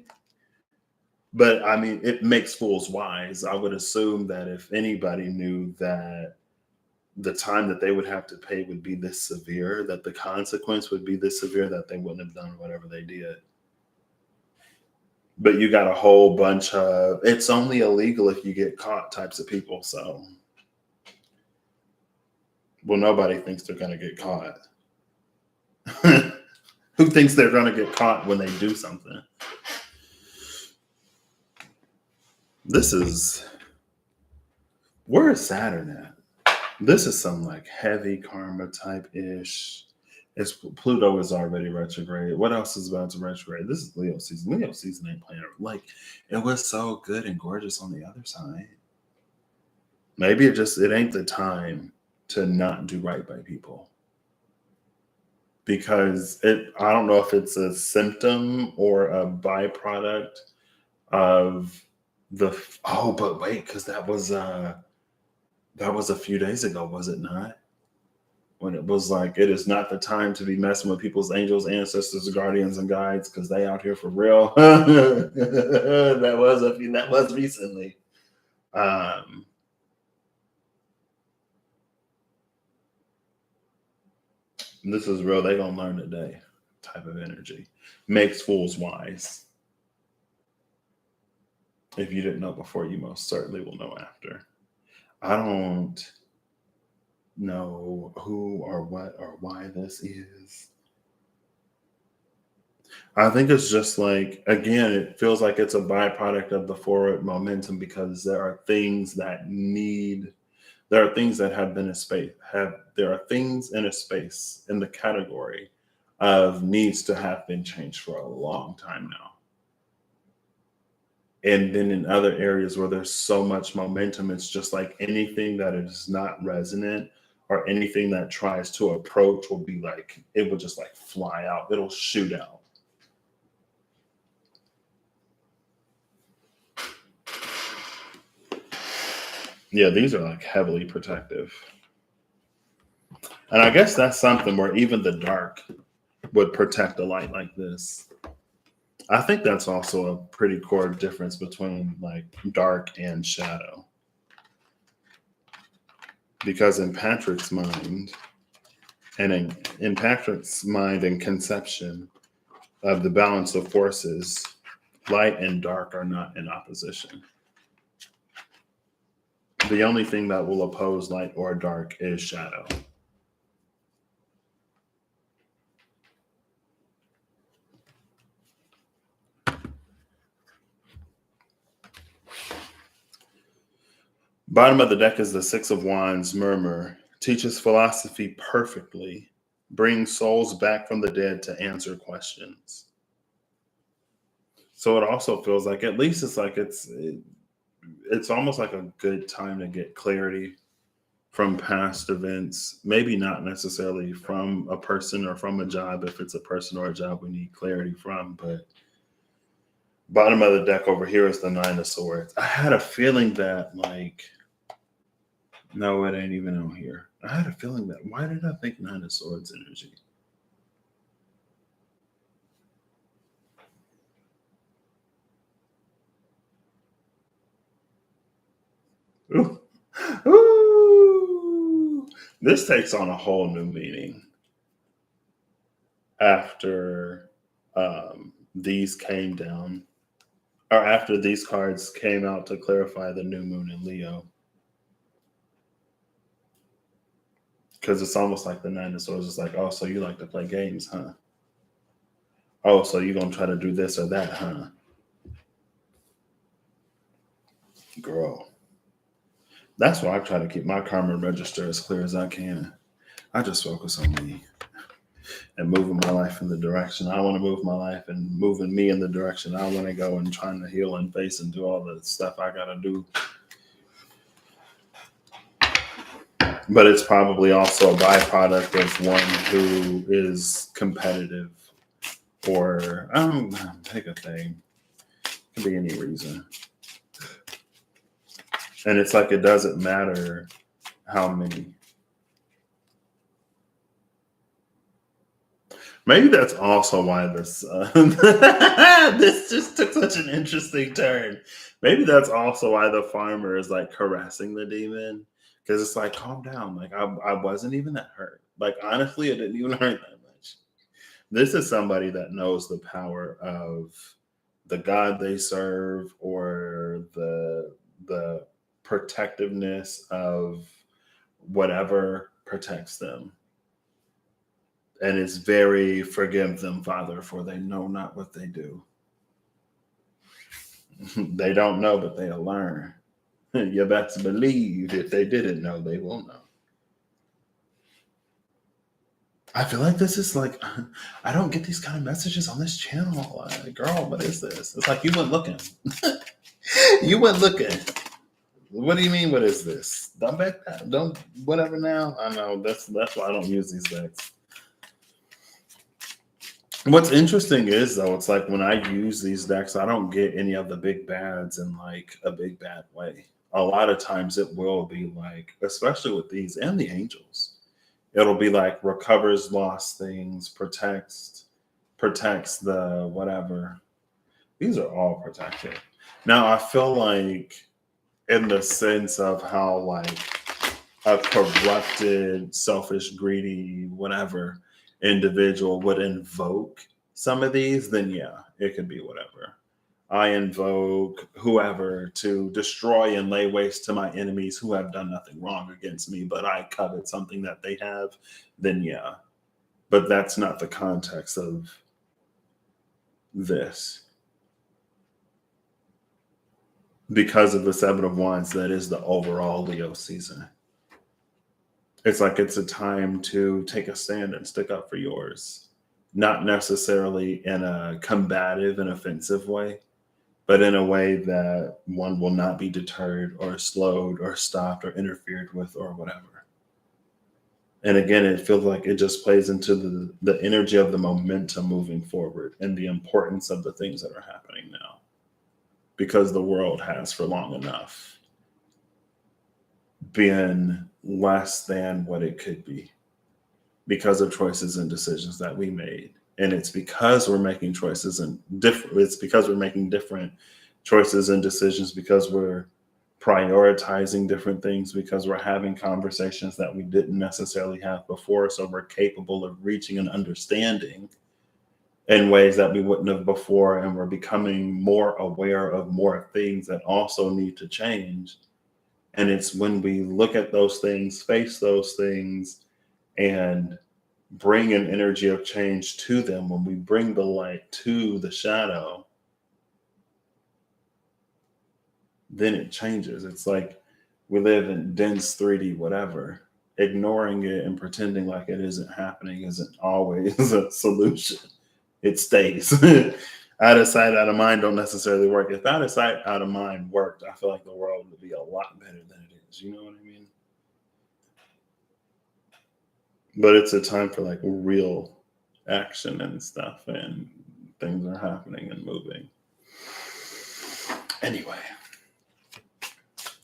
But I mean, it makes fools wise. I would assume that if anybody knew that the time that they would have to pay would be this severe, that the consequence would be this severe, that they wouldn't have done whatever they did. But you got a whole bunch of, it's only illegal if you get caught types of people. So, well, nobody thinks they're going to get caught. Who thinks they're going to get caught when they do something? Where is Saturn at? This is some like heavy karma type ish. Pluto is already retrograde. What else is about to retrograde? This is Leo season. Leo season ain't playing. Like, it was so good and gorgeous on the other side. Maybe it ain't the time to not do right by people. Because I don't know if it's a symptom or a byproduct of but wait, because that was a few days ago, was it not? When it was like, it is not the time to be messing with people's angels, ancestors, guardians, and guides, because they out here for real. That was recently. This is real. They gonna learn today. Type of energy makes fools wise. If you didn't know before, you most certainly will know after. I don't know who or what or why this is. I think it's just like, again, it feels like it's a byproduct of the forward momentum because there are things that have been a space, there are things in a space in the category of needs to have been changed for a long time now. And then in other areas where there's so much momentum, it's just like anything that is not resonant or anything that tries to approach will be like, it will just like fly out, it'll shoot out. Yeah, these are like heavily protective. And I guess that's something where even the dark would protect a light like this. I think that's also a pretty core difference between like dark and shadow. Because in Patrick's mind and conception of the balance of forces, light and dark are not in opposition. The only thing that will oppose light or dark is shadow. Bottom of the deck is the Six of Wands, Murmur. Teaches philosophy perfectly. Brings souls back from the dead to answer questions. So it also feels like, at least it's like it's almost like a good time to get clarity from past events. Maybe not necessarily from a person or from a job. If it's a person or a job we need clarity from, but bottom of the deck over here is the Nine of Swords. I had a feeling that like, no, it ain't even on here. I had a feeling that, why did I think Nine of Swords energy? Ooh. Ooh. This takes on a whole new meaning after these came down, or after these cards came out to clarify the new moon in Leo. Because it's almost like the Nine of Swords is like, oh, so you like to play games, huh? Oh, so you're going to try to do this or that, huh? Girl. That's why I try to keep my karma register as clear as I can. I just focus on me and moving my life in the direction I want to move my life and moving me in the direction I want to go and trying to heal and face and do all the stuff I got to do. But it's probably also a byproduct of one who is competitive or pick a thing. It can be any reason. And it's like, it doesn't matter how many. Maybe that's also why this this just took such an interesting turn. Maybe that's also why the farmer is like caressing the demon, because it's like, calm down. Like I wasn't even that hurt. Like honestly, it didn't even hurt that much. This is somebody that knows the power of the God they serve or the protectiveness of whatever protects them. And it's very, forgive them, Father, for they know not what they do. They don't know, but they'll learn. You best believe if they didn't know, they will know. I feel like this is like, I don't get these kind of messages on this channel. Girl, what is this? It's like you went looking. You went looking. What do you mean? What is this? Don't whatever now. I know that's why I don't use these decks. What's interesting is though, it's like when I use these decks, I don't get any of the big bads in like a big bad way. A lot of times it will be like, especially with these and the angels, it'll be like recovers lost things, protects the whatever. These are all protected. Now I feel like in the sense of how like a corrupted, selfish, greedy, whatever individual would invoke some of these, then yeah, it could be whatever. I invoke whoever to destroy and lay waste to my enemies who have done nothing wrong against me, but I covet something that they have, then yeah. But that's not the context of this. Because of the Seven of Wands, that is the overall Leo season. It's like it's a time to take a stand and stick up for yours. Not necessarily in a combative and offensive way, but in a way that one will not be deterred or slowed or stopped or interfered with or whatever. And again, it feels like it just plays into the energy of the momentum moving forward and the importance of the things that are happening now. Because the world has for long enough been less than what it could be because of choices and decisions that we made. And it's because we're making choices and it's because we're making different choices and decisions, because we're prioritizing different things, because we're having conversations that we didn't necessarily have before. So we're capable of reaching an understanding in ways that we wouldn't have before. And we're becoming more aware of more things that also need to change. And it's when we look at those things, face those things, and bring an energy of change to them, when we bring the light to the shadow, then it changes. It's like we live in dense 3D whatever. Ignoring it and pretending like it isn't happening isn't always a solution. It stays. Out of sight, out of mind don't necessarily work. If out of sight, out of mind worked, I feel like the world would be a lot better than it is. You know what I mean? But it's a time for like real action and stuff, and things are happening and moving. Anyway.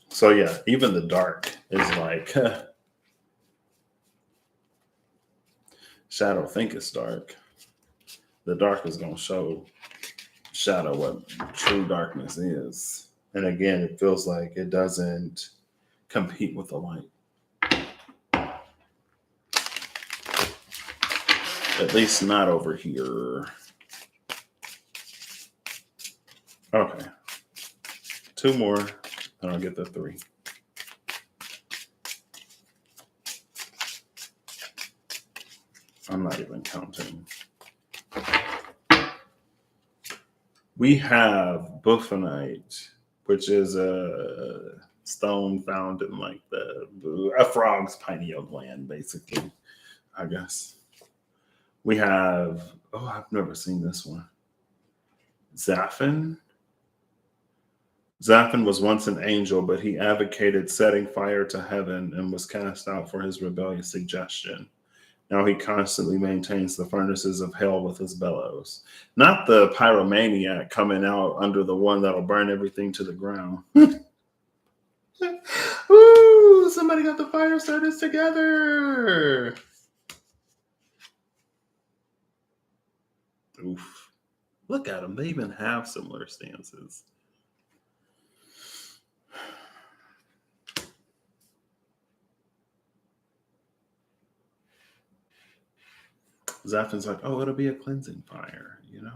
So yeah, even the dark is like, shadow think it's dark. The dark is going to show shadow what true darkness is. And again, it feels like it doesn't compete with the light. At least not over here. Okay. 2 more, and I'll get the 3. I'm not even counting. We have buffonite, which is a stone found in like a frog's pineal gland, basically, I guess. We have, I've never seen this one. Zaphon. Zaphon was once an angel, but he advocated setting fire to heaven and was cast out for his rebellious suggestion. Now he constantly maintains the furnaces of hell with his bellows. Not the pyromaniac coming out under the one that'll burn everything to the ground. Ooh, somebody got the fire starters together. Oof. Look at them. They even have similar stances. Zaphon's like, it'll be a cleansing fire, you know?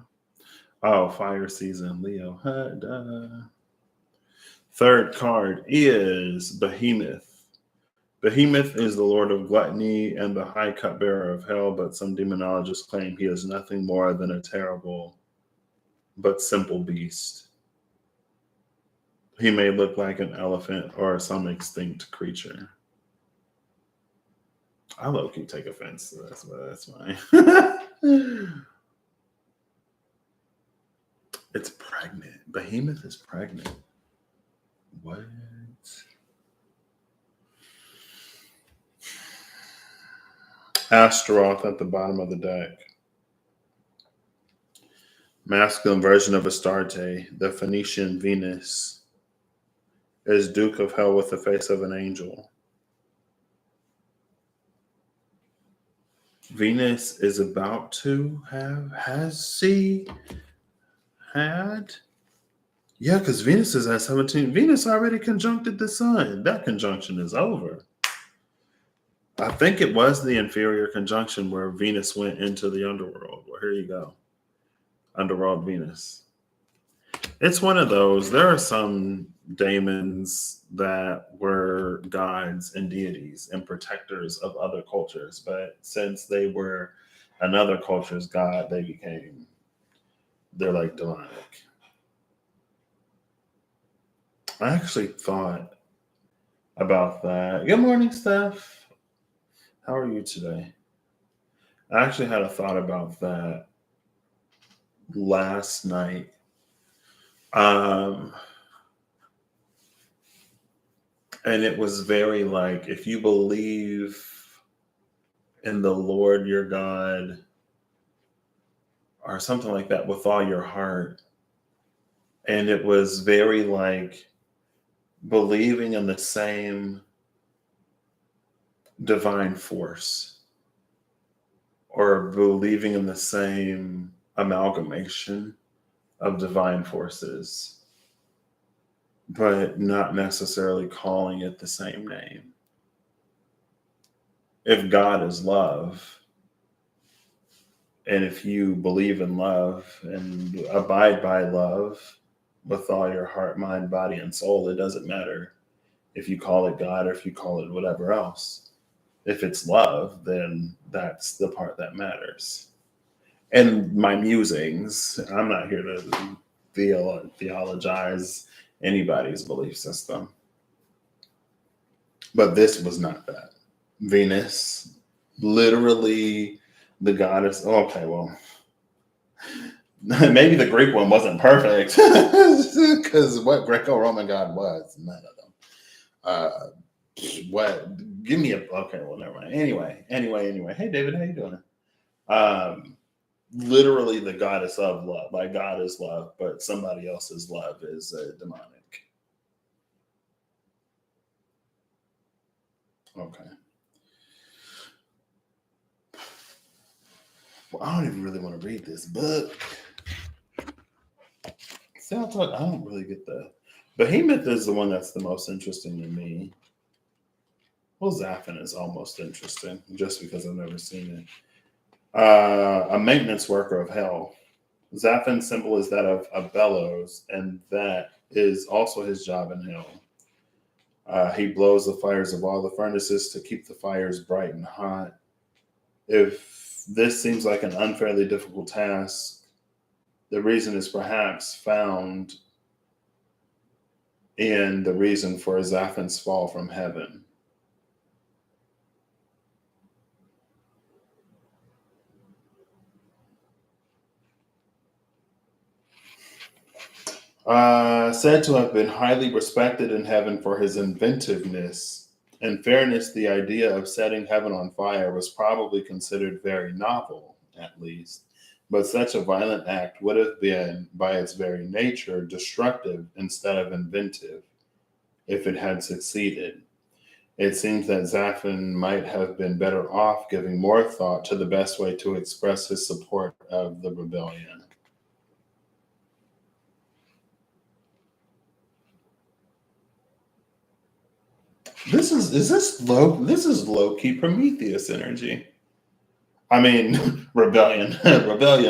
Oh, fire season, Leo. Duh. Third card is Behemoth. Behemoth is the lord of gluttony and the high cupbearer of hell, but some demonologists claim he is nothing more than a terrible but simple beast. He may look like an elephant or some extinct creature. I low-key take offense to this, but that's fine. It's pregnant. Behemoth is pregnant. What? Astaroth at the bottom of the deck. Masculine version of Astarte, the Phoenician Venus, is Duke of Hell with the face of an angel. Venus is about to has she had? Yeah, because Venus is at 17. Venus already conjuncted the sun. That conjunction is over. I think it was the inferior conjunction where Venus went into the underworld. Well, here you go. Underworld Venus. It's one of those. There are some daemons that were gods and deities and protectors of other cultures, but since they were another culture's god, they're like demonic. I actually thought about that. Good morning, Steph. How are you today? I actually had a thought about that last night. Um, and it was very like, if you believe in the Lord your God or something like that with all your heart. And it was very like believing in the same divine force or believing in the same amalgamation of divine forces, but not necessarily calling it the same name. If God is love, and if you believe in love and abide by love with all your heart, mind, body, and soul, it doesn't matter if you call it God or if you call it whatever else. If it's love, then that's the part that matters. And my musings, I'm not here to theologize anybody's belief system, but this was not that. Venus, literally the goddess. Okay, well, maybe the Greek one wasn't perfect because what Greco-Roman god was, none of them. What? Give me a. Okay, well, never mind. Anyway. Hey, David, how you doing? Literally the goddess of love. Like God is love, but somebody else's love is demonic. Okay. Well, I don't even really want to read this book. See, I don't really get the Behemoth is the one that's the most interesting to me. Well, Zaphon is almost interesting, just because I've never seen it. A maintenance worker of hell. Zaphon's symbol is that of a bellows, and that is also his job in hell. He blows the fires of all the furnaces to keep the fires bright and hot. If this seems like an unfairly difficult task, the reason is perhaps found in the reason for Zaphon's fall from heaven. Said to have been highly respected in heaven for his inventiveness. In fairness, the idea of setting heaven on fire was probably considered very novel, at least, but such a violent act would have been, by its very nature, destructive instead of inventive if it had succeeded. It seems that Zaphon might have been better off giving more thought to the best way to express his support of the rebellion. This is low key Prometheus energy. I mean, rebellion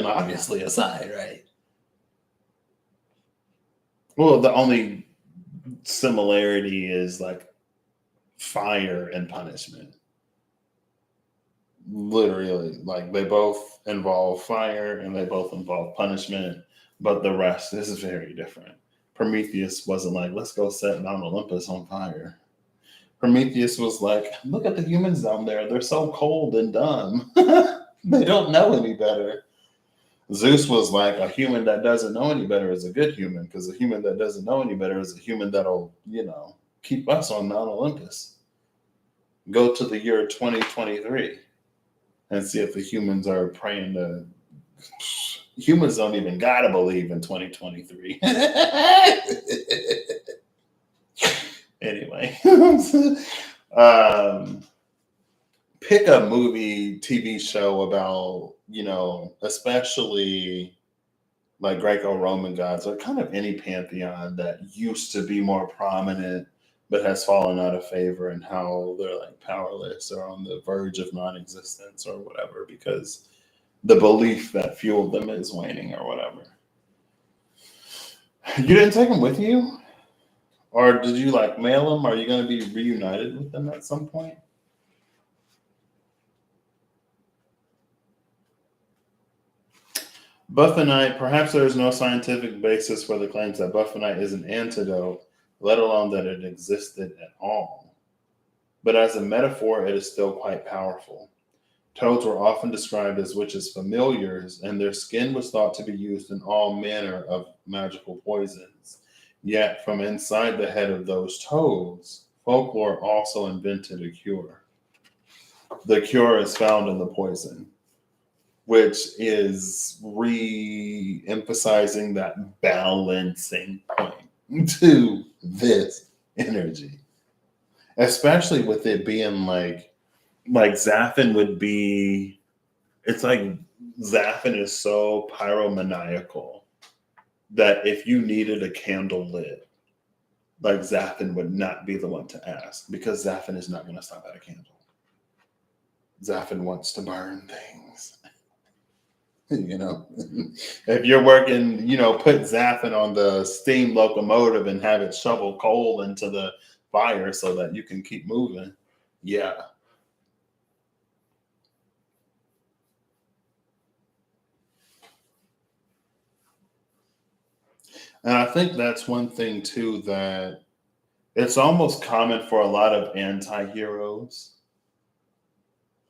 obviously aside, right? Well, the only similarity is like fire and punishment. Literally, like they both involve fire and they both involve punishment, but the rest is very different. Prometheus wasn't like, let's go set Mount Olympus on fire. Prometheus was like, look at the humans down there. They're so cold and dumb. They don't know any better. Zeus was like, a human that doesn't know any better is a good human, because a human that doesn't know any better is a human that'll, keep us on Mount Olympus. Go to the year 2023 and see if the humans are praying to. Humans don't even gotta believe in 2023. Anyway, pick a movie, TV show about, especially like Greco-Roman gods, or kind of any pantheon that used to be more prominent but has fallen out of favor, and how they're like powerless or on the verge of non-existence or whatever, because the belief that fueled them is waning or whatever. You didn't take them with you? Or did you like mail them? Are you going to be reunited with them at some point? Buffonite, perhaps there is no scientific basis for the claims that buffonite is an antidote, let alone that it existed at all. But as a metaphor, it is still quite powerful. Toads were often described as witches' familiars, and their skin was thought to be used in all manner of magical poisons. Yet, from inside the head of those toads, folklore also invented a cure. The cure is found in the poison, which is re emphasizing that balancing point to this energy, especially with it being like Zaffin would be, it's like Zaffin is so pyromaniacal that if you needed a candle lit, like Zaffin would not be the one to ask because Zaffin is not going to stop at a candle. Zaffin wants to burn things. If you're working, put Zaffin on the steam locomotive and have it shovel coal into the fire so that you can keep moving. Yeah. And I think that's one thing too, that it's almost common for a lot of anti-heroes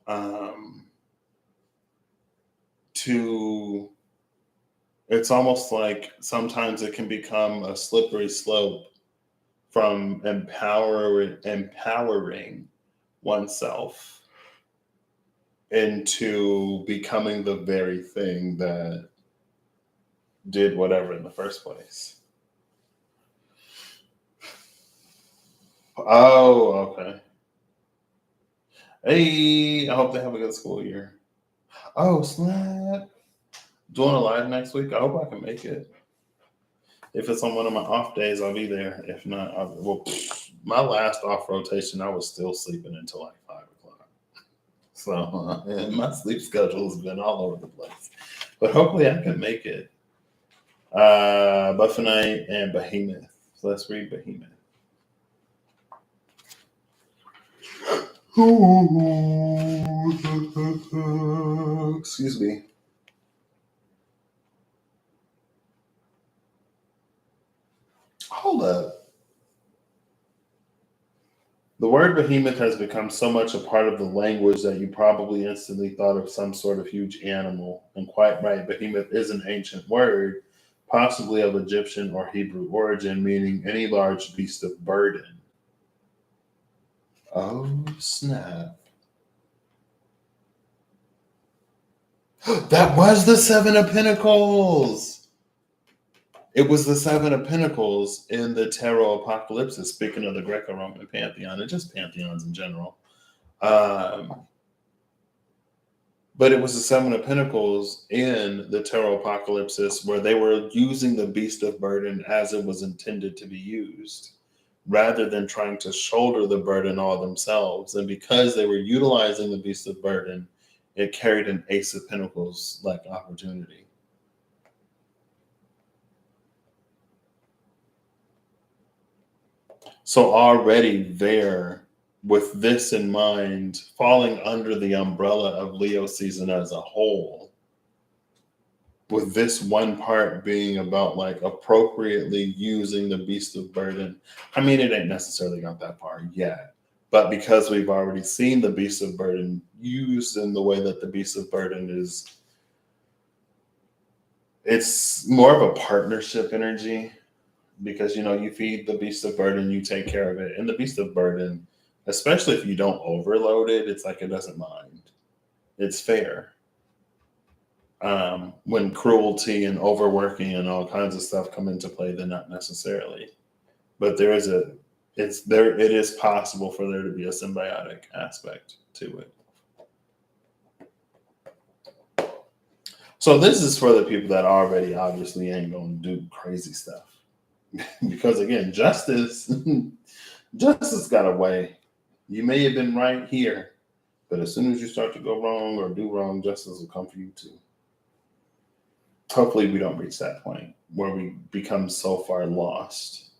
um, to, it's almost like sometimes it can become a slippery slope from empowering oneself into becoming the very thing that did whatever in the first place. Oh, okay. Hey, I hope they have a good school year. Oh, snap. Doing a live next week. I hope I can make it. If it's on one of my off days, I'll be there. If not, my last off rotation, I was still sleeping until like 5 o'clock. So and my sleep schedule has been all over the place. But hopefully I can make it. Buffonite and Behemoth. So let's read Behemoth. Excuse me. Hold up. The word behemoth has become so much a part of the language that you probably instantly thought of some sort of huge animal. And quite right, behemoth is an ancient word, possibly of Egyptian or Hebrew origin, meaning any large beast of burden. Oh, snap. That was the Seven of Pentacles. It was the Seven of Pentacles in the Tarot Apocalypse, speaking of the Greco-Roman pantheon and just pantheons in general. But it was the Seven of Pentacles in the Tarot Apocalypse where they were using the beast of burden as it was intended to be used, rather than trying to shoulder the burden all themselves. And because they were utilizing the beast of burden, it carried an Ace of Pentacles like opportunity. So already there, with this in mind, falling under the umbrella of Leo season as a whole, with this one part being about like appropriately using the beast of burden. I mean, it ain't necessarily got that far yet, but because we've already seen the beast of burden used in the way that the beast of burden is, it's more of a partnership energy because, you feed the beast of burden, you take care of it. And the beast of burden, especially if you don't overload it, it's like it doesn't mind. It's fair. When cruelty and overworking and all kinds of stuff come into play, then not necessarily. But it is possible for there to be a symbiotic aspect to it. So this is for the people that already obviously ain't gonna do crazy stuff. Because again, justice got a way. You may have been right here, but as soon as you start to go wrong or do wrong, justice will come for you too. hopefully we don't reach that point where we become so far lost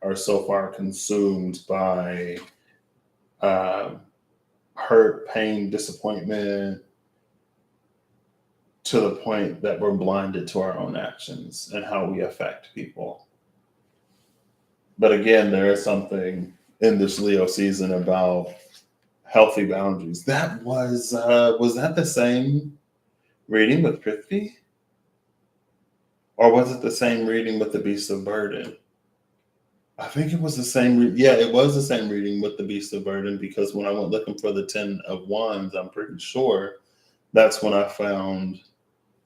or so far consumed by uh, hurt, pain, disappointment, to the point that we're blinded to our own actions and how we affect people. But again, there is something in this Leo season about healthy boundaries. That was that the same reading with Prithvi? Or was it the same reading with the Beast of Burden? I think it was the same. Yeah, it was the same reading with the Beast of Burden, because when I went looking for the 10 of Wands, I'm pretty sure that's when I found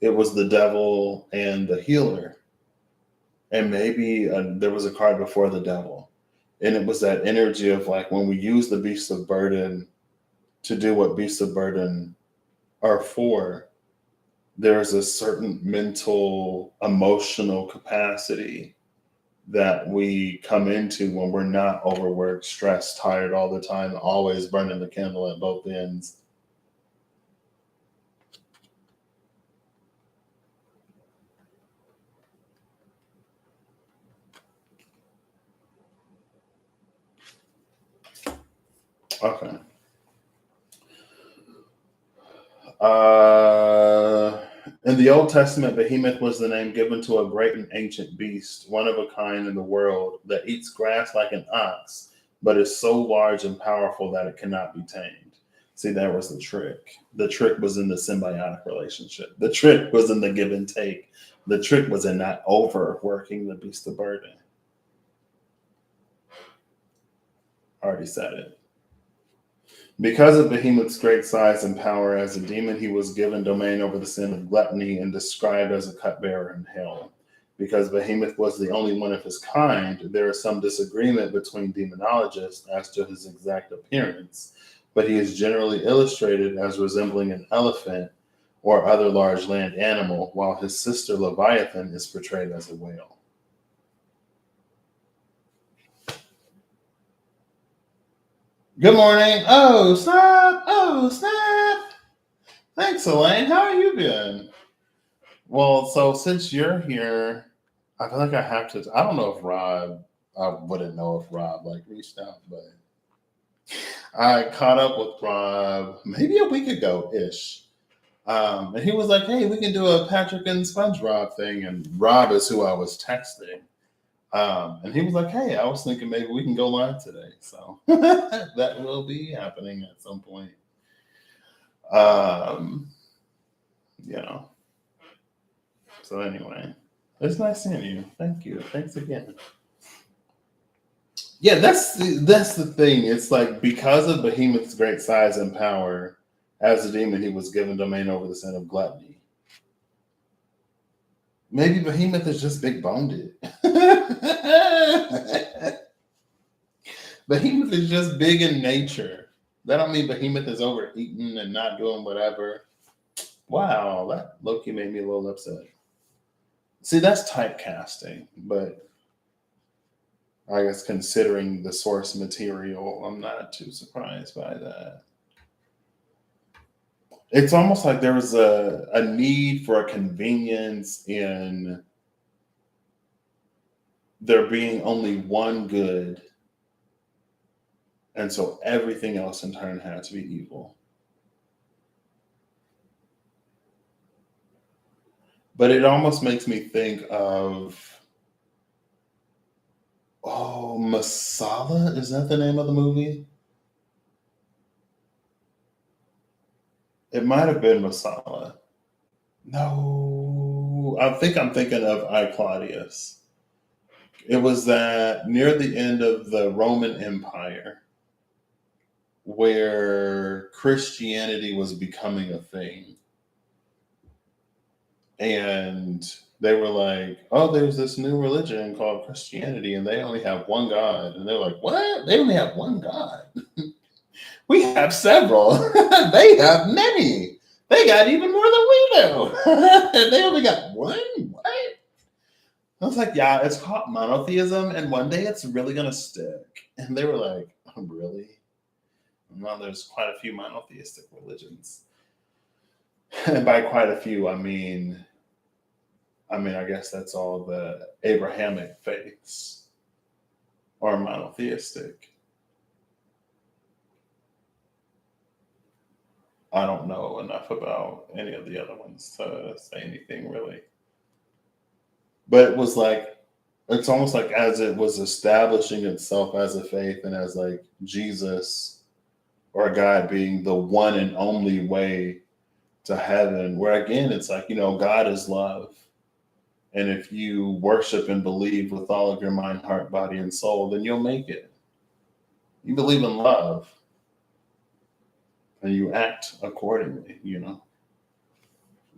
it was the devil and the healer. And maybe there was a card before the devil. And it was that energy of like when we use the Beast of Burden to do what Beasts of Burden are for, there's a certain mental, emotional capacity that we come into when we're not overworked, stressed, tired all the time, always burning the candle at both ends. Okay. In the Old Testament, Behemoth was the name given to a great and ancient beast, one of a kind in the world, that eats grass like an ox, but is so large and powerful that it cannot be tamed. See, that was the trick. The trick was in the symbiotic relationship. The trick was in the give and take. The trick was in not overworking the beast of burden. Already said it. Because of Behemoth's great size and power as a demon, he was given domain over the sin of gluttony and described as a cupbearer in hell. Because Behemoth was the only one of his kind, there is some disagreement between demonologists as to his exact appearance, but he is generally illustrated as resembling an elephant or other large land animal, while his sister Leviathan is portrayed as a whale. Good morning. Oh, snap. Oh, snap. Thanks, Elaine. How are you been? Well, so since you're here, I feel like I have to. I don't know if Rob, I wouldn't know if Rob like reached out, but I caught up with Rob maybe a week ago ish. And he was like, hey, we can do a Patrick and SpongeBob thing. And Rob is who I was texting. And he was like, hey, I was thinking maybe we can go live today. So that will be happening at some point. Um, you know. So anyway, it's nice seeing you. Thank you. Thanks again. Yeah, that's the thing. It's like because of Behemoth's great size and power, as a demon, he was given domain over the sin of gluttony. Maybe Behemoth is just big boned. Behemoth is just big in nature. That don't mean Behemoth is overeating and not doing whatever. Wow, that Loki made me a little upset. See, that's typecasting, but I guess considering the source material, I'm not too surprised by that. It's almost like there was a need for a convenience in there being only one good, and so everything else in turn had to be evil. But it almost makes me think of, oh, Masala? Is that the name of the movie? It might have been Masala. No, I think I'm thinking of I Claudius. It was that near the end of the Roman Empire where Christianity was becoming a thing. And they were like, oh, there's this new religion called Christianity, and they only have one God. And they're like, what? They only have one God? We have several. They have many. They got even more than we do. And they only got one? What? I was like, yeah, it's called monotheism, and one day it's really going to stick. And they were like, oh, really? Well, there's quite a few monotheistic religions. And by quite a few, I mean I mean, I guess that's all the Abrahamic faiths or monotheistic. I don't know enough about any of the other ones to say anything really. But it was like, it's almost like as it was establishing itself as a faith and as like Jesus or God being the one and only way to heaven, where again, it's like, God is love. And if you worship and believe with all of your mind, heart, body, and soul, then you'll make it. You believe in love and you act accordingly.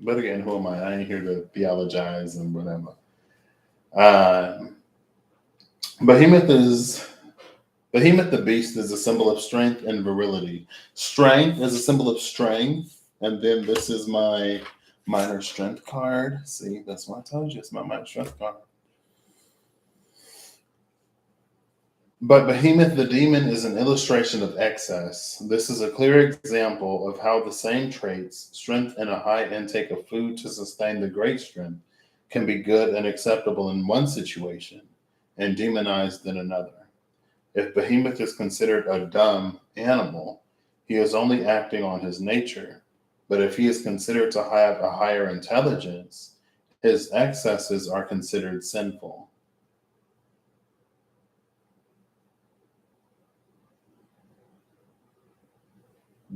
But again, who am I? I ain't here to theologize and whatever. Um, Behemoth the beast is a symbol of strength and virility. Strength is a symbol of strength. And then this is my minor strength card. See, that's what I told you. It's my minor strength card. But Behemoth the demon is an illustration of excess. This is a clear example of how the same traits, strength and a high intake of food to sustain the great strength, can be good and acceptable in one situation and demonized in another. If Behemoth is considered a dumb animal, he is only acting on his nature. But if he is considered to have a higher intelligence, his excesses are considered sinful.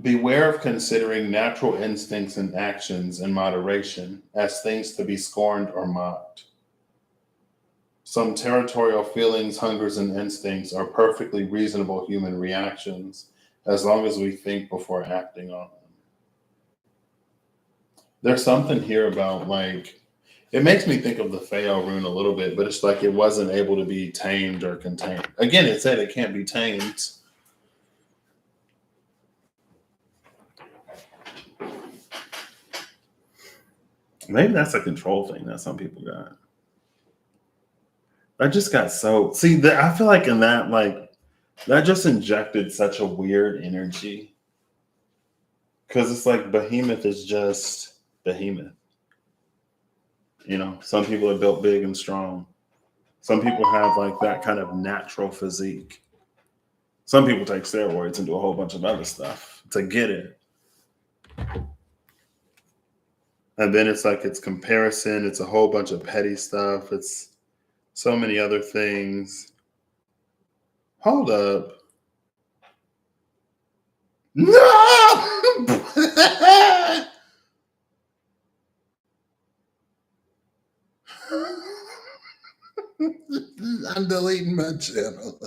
Beware of considering natural instincts and actions in moderation as things to be scorned or mocked. Some territorial feelings, hungers, and instincts are perfectly reasonable human reactions as long as we think before acting on them. There's something here about like, it makes me think of the Feo rune a little bit, but it's like it wasn't able to be tamed or contained. Again, it said it can't be tamed. Maybe that's a control thing that some people got. I just got so I feel like in that that just injected such a weird energy because it's like Behemoth is just Behemoth. Some people are built big and strong. Some people have like that kind of natural physique. Some people take steroids and do a whole bunch of other stuff to get it. And then it's like it's comparison. It's a whole bunch of petty stuff. It's so many other things. Hold up. No! I'm deleting my channel.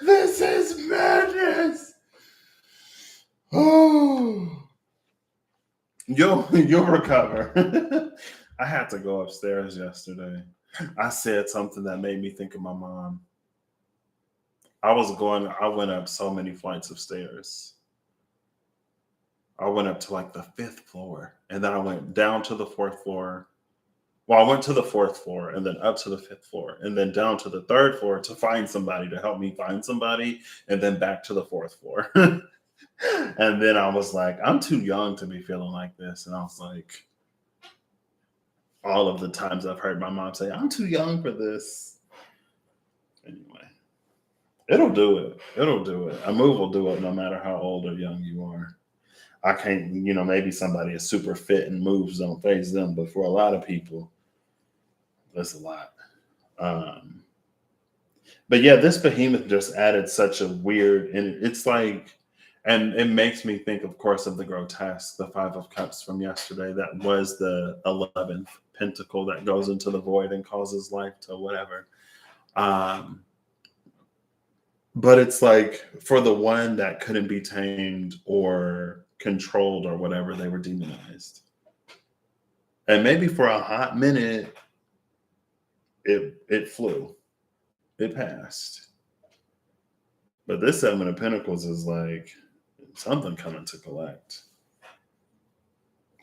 This is madness. Oh, you'll recover. I had to go upstairs yesterday. I said something that made me think of my mom. I went up so many flights of stairs. I went up to like the 5th floor and then I went down to the 4th floor. Well, I went to the 4th floor and then up to the 5th floor and then down to the 3rd floor to find somebody to help me find somebody and then back to the 4th floor. And then I was like, I'm too young to be feeling like this. And I was like, all of the times I've heard my mom say, I'm too young for this. Anyway, it'll do it. It'll do it. A move will do it no matter how old or young you are. I can't, maybe somebody is super fit and moves don't phase them, but for a lot of people, that's a lot. But yeah, this Behemoth just added such a weird, and it's like, and it makes me think, of course, of the grotesque, the 5 of Cups from yesterday. That was the 11th pentacle that goes into the void and causes life to whatever. But it's like for the one that couldn't be tamed or controlled or whatever, they were demonized. And maybe for a hot minute, it flew. It passed. But this 7 of Pentacles is like something coming to collect.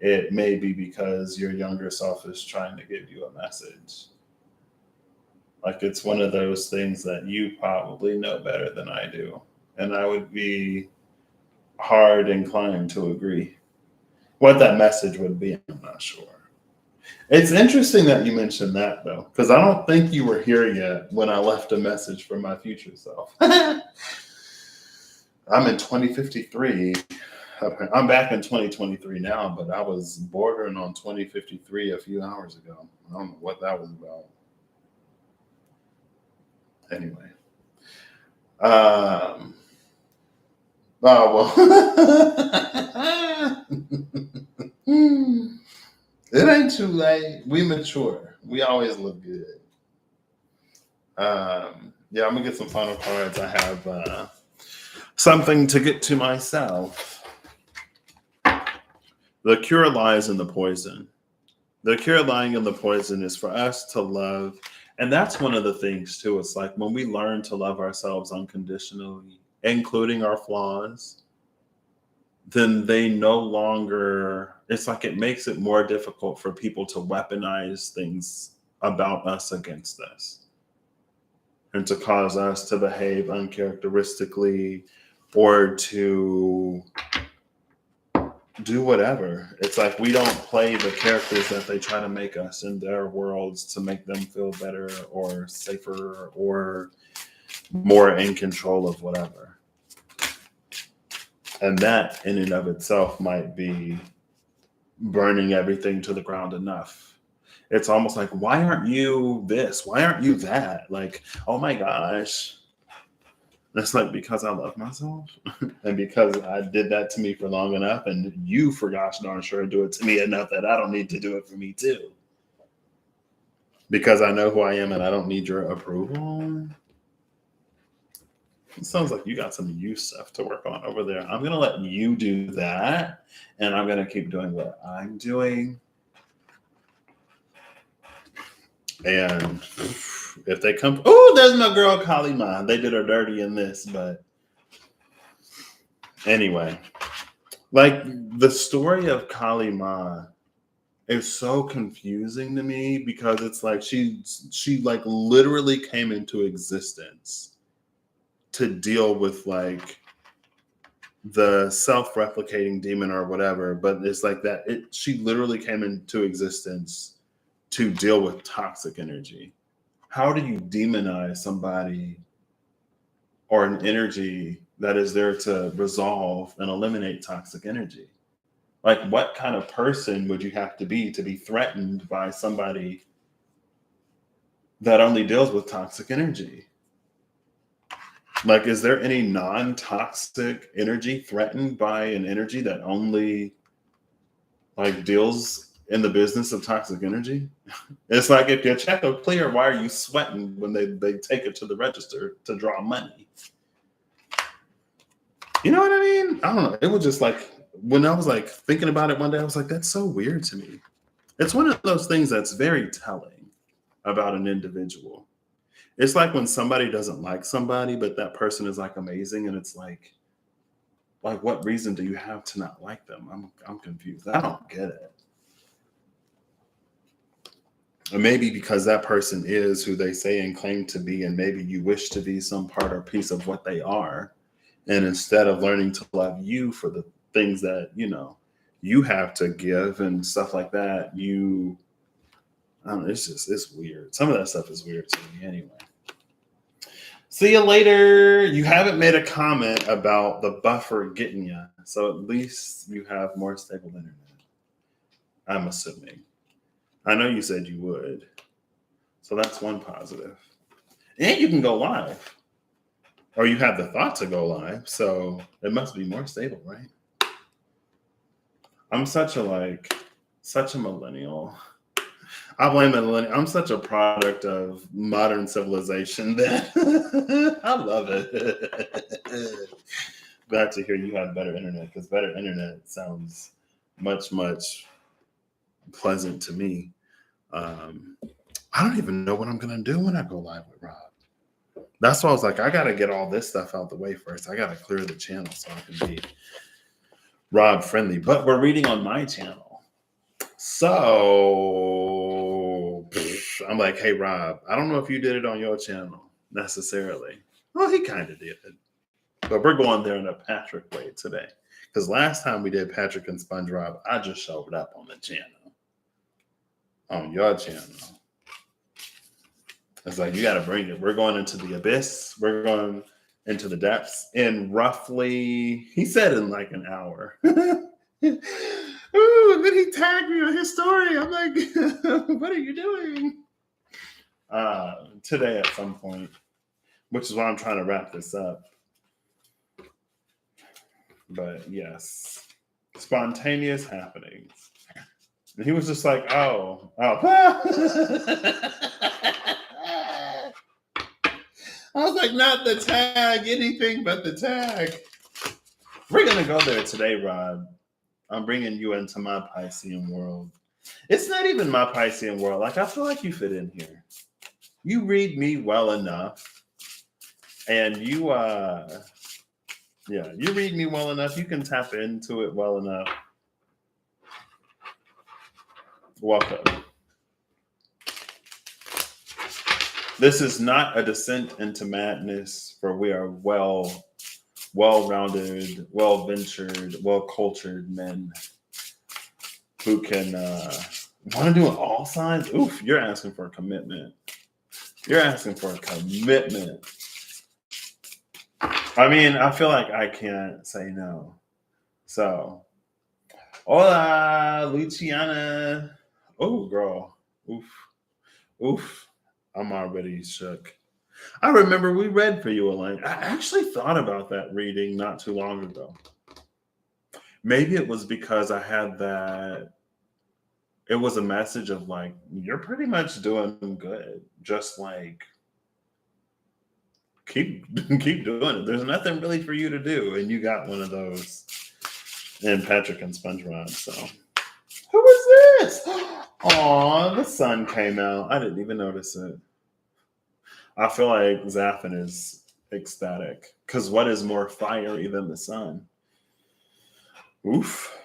it may be because your younger self is trying to give you a message. Like it's one of those things that you probably know better than I do. And I would be hard inclined to agree. What that message would be, I'm not sure. It's interesting that you mentioned that though, because I don't think you were here yet when I left a message for my future self. I'm in 2053. I'm back in 2023 now, but I was bordering on 2053 a few hours ago. I don't know what that was about. Anyway. Oh, well. It ain't too late. We mature. We always look good. Yeah, I'm going to get some final cards. I have something to get to myself. The cure lies in the poison. The cure lying in the poison is for us to love. And that's one of the things, too. It's like when we learn to love ourselves unconditionally, including our flaws, then they no longer, it's like it makes it more difficult for people to weaponize things about us against us and to cause us to behave uncharacteristically or to do whatever. It's like we don't play the characters that they try to make us in their worlds to make them feel better or safer or more in control of whatever. And that in and of itself might be burning everything to the ground enough. It's almost like, why aren't you this? Why aren't you that? Like, oh my gosh. It's like, because I love myself and because I did that to me for long enough and you, for gosh darn sure, do it to me enough that I don't need to do it for me too. Because I know who I am and I don't need your approval. It sounds like you got some you stuff to work on over there. I'm going to let you do that. And I'm going to keep doing what I'm doing. And if they come, oh, there's my girl, Kali Ma. They did her dirty in this. But anyway, like the story of Kali Ma is so confusing to me because it's like she like literally came into existence to deal with like the self-replicating demon or whatever, but it's like that she literally came into existence to deal with toxic energy. How do you demonize somebody or an energy that is there to resolve and eliminate toxic energy? Like what kind of person would you have to be threatened by somebody that only deals with toxic energy? Like, is there any non-toxic energy threatened by an energy that only like deals in the business of toxic energy? It's like if your check is clear, why are you sweating when they take it to the register to draw money? You know what I mean? I don't know. It was just like when I was like thinking about it one day, I was like, that's so weird to me. It's one of those things that's very telling about an individual. It's like when somebody doesn't like somebody, but that person is like amazing, and it's like what reason do you have to not like them? I'm confused. I don't get it. Or maybe because that person is who they say and claim to be, and maybe you wish to be some part or piece of what they are. And instead of learning to love you for the things that, you know, you have to give and stuff like that, I don't know, it's weird. Some of that stuff is weird to me anyway. See you later. You haven't made a comment about the buffer getting you. So at least you have more stable internet. I'm assuming. I know you said you would. So that's one positive. And you can go live. Or you have the thought to go live. So it must be more stable, right? I'm such a millennial. I blame the millennial. I'm such a product of modern civilization that I love it. Glad to hear you have better internet, because better internet sounds much, much pleasant to me. I don't even know what I'm going to do when I go live with Rob. That's why I was like, I got to get all this stuff out the way first. I got to clear the channel so I can be Rob friendly. But we're reading on my channel. So I'm like, hey, Rob, I don't know if you did it on your channel necessarily. Well, he kind of did. But we're going there in a Patrick way today. Because last time we did Patrick and SpongeBob, I just showed up on the channel. On your channel. It's like, you got to bring it. We're going into the abyss. We're going into the depths in roughly, he said in like an hour. Ooh, and then he tagged me on his story. I'm like, what are you doing? Today at some point, which is why I'm trying to wrap this up. But yes, spontaneous happenings. And he was just like, oh. I was like, not the tag, anything but the tag. We're going to go there today, Rod. I'm bringing you into my Piscean world. It's not even my Piscean world. Like, I feel like you fit in here. You read me well enough. And you read me well enough. You can tap into it well enough. Welcome. This is not a descent into madness, for we are well-rounded, well-ventured, well-cultured men who can want to do all signs. Oof, you're asking for a commitment. You're asking for a commitment. I mean, I feel like I can't say no. So, hola, Luciana. Oh, girl. Oof. I'm already shook. I remember we read for you, Elaine. I actually thought about that reading not too long ago. Maybe it was because I had that. It was a message of like, you're pretty much doing good. Just like, keep doing it. There's nothing really for you to do. And you got one of those in Patrick and SpongeBob. So, who is this? Aw, the sun came out. I didn't even notice it. I feel like Zaffin is ecstatic. Because what is more fiery than the sun? Oof.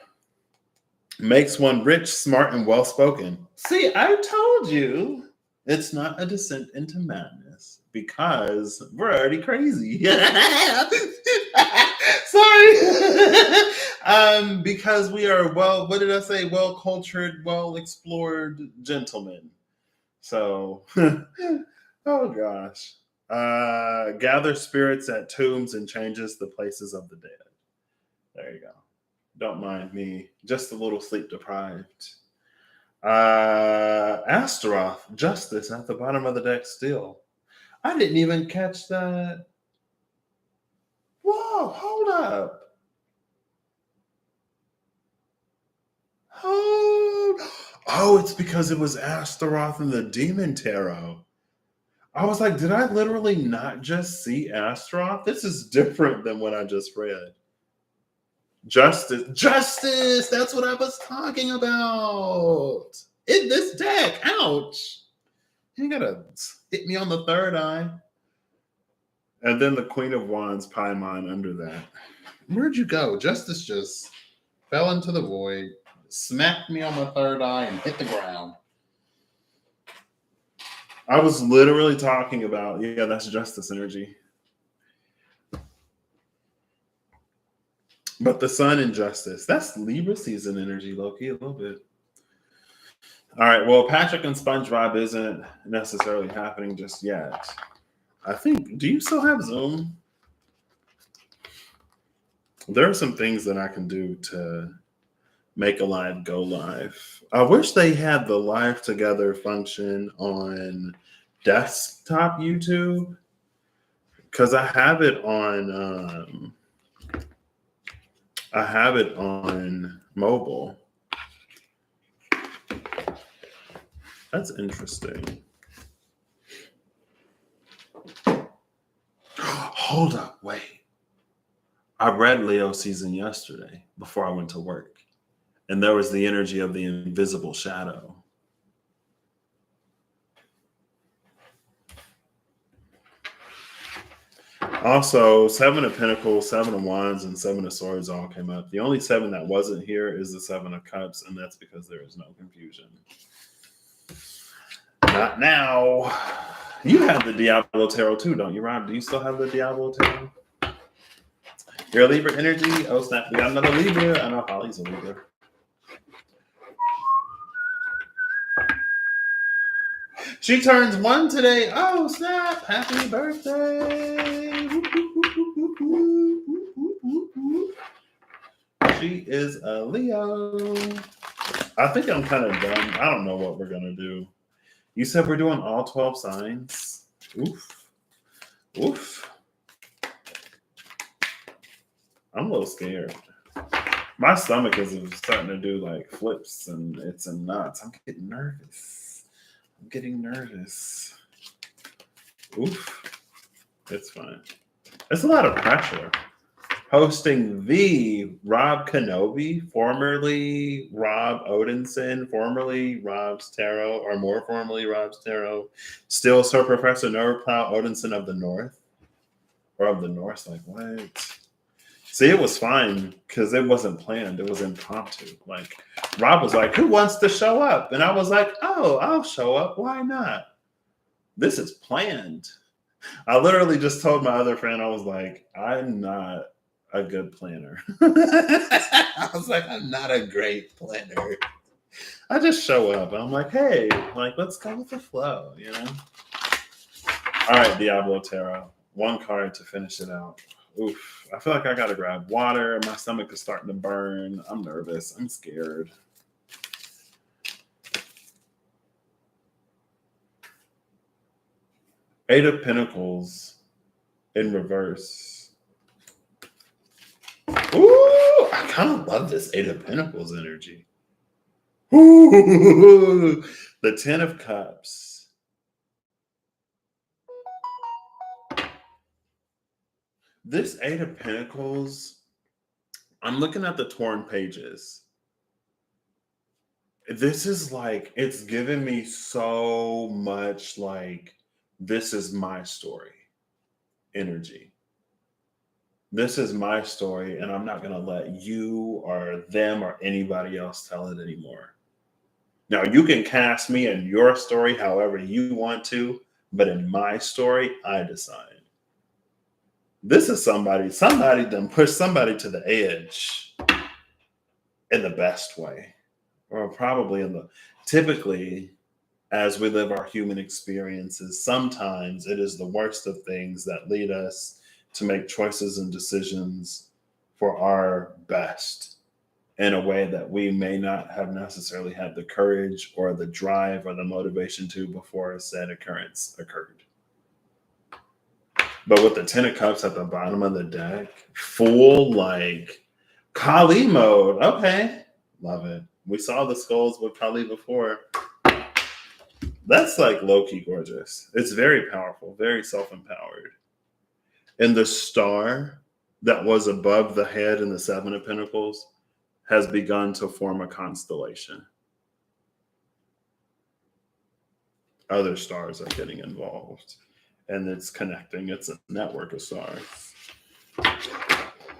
Makes one rich, smart, and well-spoken. See, I told you it's not a descent into madness because we're already crazy. Sorry. Because we are, well, what did I say? Well-cultured, well-explored gentlemen. So, oh gosh. Gather spirits at tombs and changes the places of the dead. There you go. Don't mind me. Just a little sleep deprived. Astaroth, Justice at the bottom of the deck still. I didn't even catch that. Whoa, hold up. Oh, it's because it was Astaroth and the Demon Tarot. I was like, did I literally not just see Astaroth? This is different than what I just read. Justice. That's what I was talking about. In this deck. Ouch. You gotta hit me on the third eye. And then the Queen of Wands Paimon under that. Where'd you go? Justice just fell into the void, smacked me on the third eye, and hit the ground. I was literally talking about, yeah, that's Justice energy. But the sun in Justice, that's Libra season energy, Loki, a little bit. All right, well, Patrick and SpongeBob isn't necessarily happening just yet. I think, do you still have Zoom? There are some things that I can do to make a live go live. I wish they had the live together function on desktop YouTube, because I have it on mobile. That's interesting. Hold up, wait. I read Leo season yesterday before I went to work, and there was the energy of the invisible shadow. Also, Seven of Pentacles, Seven of Wands, and Seven of Swords all came up. The only seven that wasn't here is the Seven of Cups, and that's because there is no confusion. Not now. You have the Diablo Tarot too, don't you, Rob? Do you still have the Diablo Tarot? You're a Libra energy. Oh, snap. We got another Libra. I know Holly's a Libra. She turns 1 today. Oh, snap. Happy birthday. She is a Leo. I think I'm kind of done. I don't know what we're going to do. You said we're doing all 12 signs? Oof. Oof. I'm a little scared. My stomach is starting to do like flips and it's in knots. I'm getting nervous. Oof. It's fine. It's a lot of pressure. Hosting the Rob Kenobi, formerly Rob Odinson, formerly Rob's Tarot, or more formerly Rob's Tarot, still Sir Professor Norplow Odinson of the North. Or of the North, like what? See, it was fine because it wasn't planned. It was impromptu. Like, Rob was like, who wants to show up? And I was like, oh, I'll show up. Why not? This is planned. I literally just told my other friend, I was like, I'm not a good planner. I was like, I'm not a great planner. I just show up. I'm like, hey, like, let's go with the flow, you know? All right, Diablo Tarot. One card to finish it out. Oof. I feel like I gotta grab water. My stomach is starting to burn. I'm nervous. I'm scared. Eight of Pentacles in reverse. Ooh, I kind of love this Eight of Pentacles energy. Ooh, the Ten of Cups. This Eight of Pentacles, I'm looking at the torn pages. This is like, it's given me so much like, this is my story energy. This is my story, and I'm not going to let you or them or anybody else tell it anymore. Now, you can cast me in your story however you want to, but in my story, I decide. This is somebody done pushed somebody to the edge in the best way, or probably typically, as we live our human experiences, sometimes it is the worst of things that lead us to make choices and decisions for our best in a way that we may not have necessarily had the courage or the drive or the motivation to before said occurrence occurred. But with the Ten of Cups at the bottom of the deck, full like Kali mode. Okay, love it. We saw the skulls with Kali before. That's like low-key gorgeous. It's very powerful, very self-empowered. And the star that was above the head in the Seven of Pentacles has begun to form a constellation. Other stars are getting involved. And it's connecting. It's a network of stars.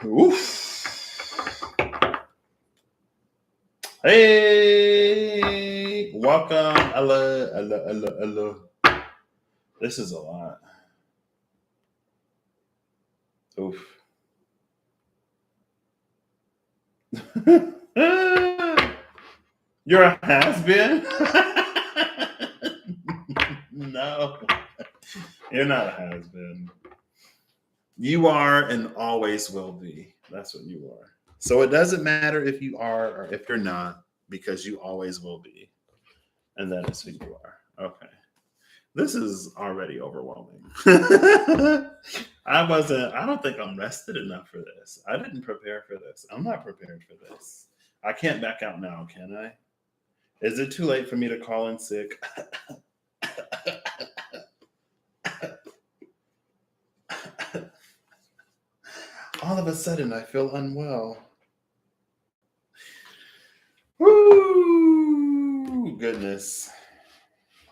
Oof. Hey, welcome. Hello. This is a lot. Oof. You're a has-been? No. You're not a has-been. You are and always will be. That's what you are. So it doesn't matter if you are or if you're not, because you always will be. And that is who you are. Okay. This is already overwhelming. I don't think I'm rested enough for this. I didn't prepare for this. I'm not prepared for this. I can't back out now, can I? Is it too late for me to call in sick? All of a sudden, I feel unwell. Woo! Goodness.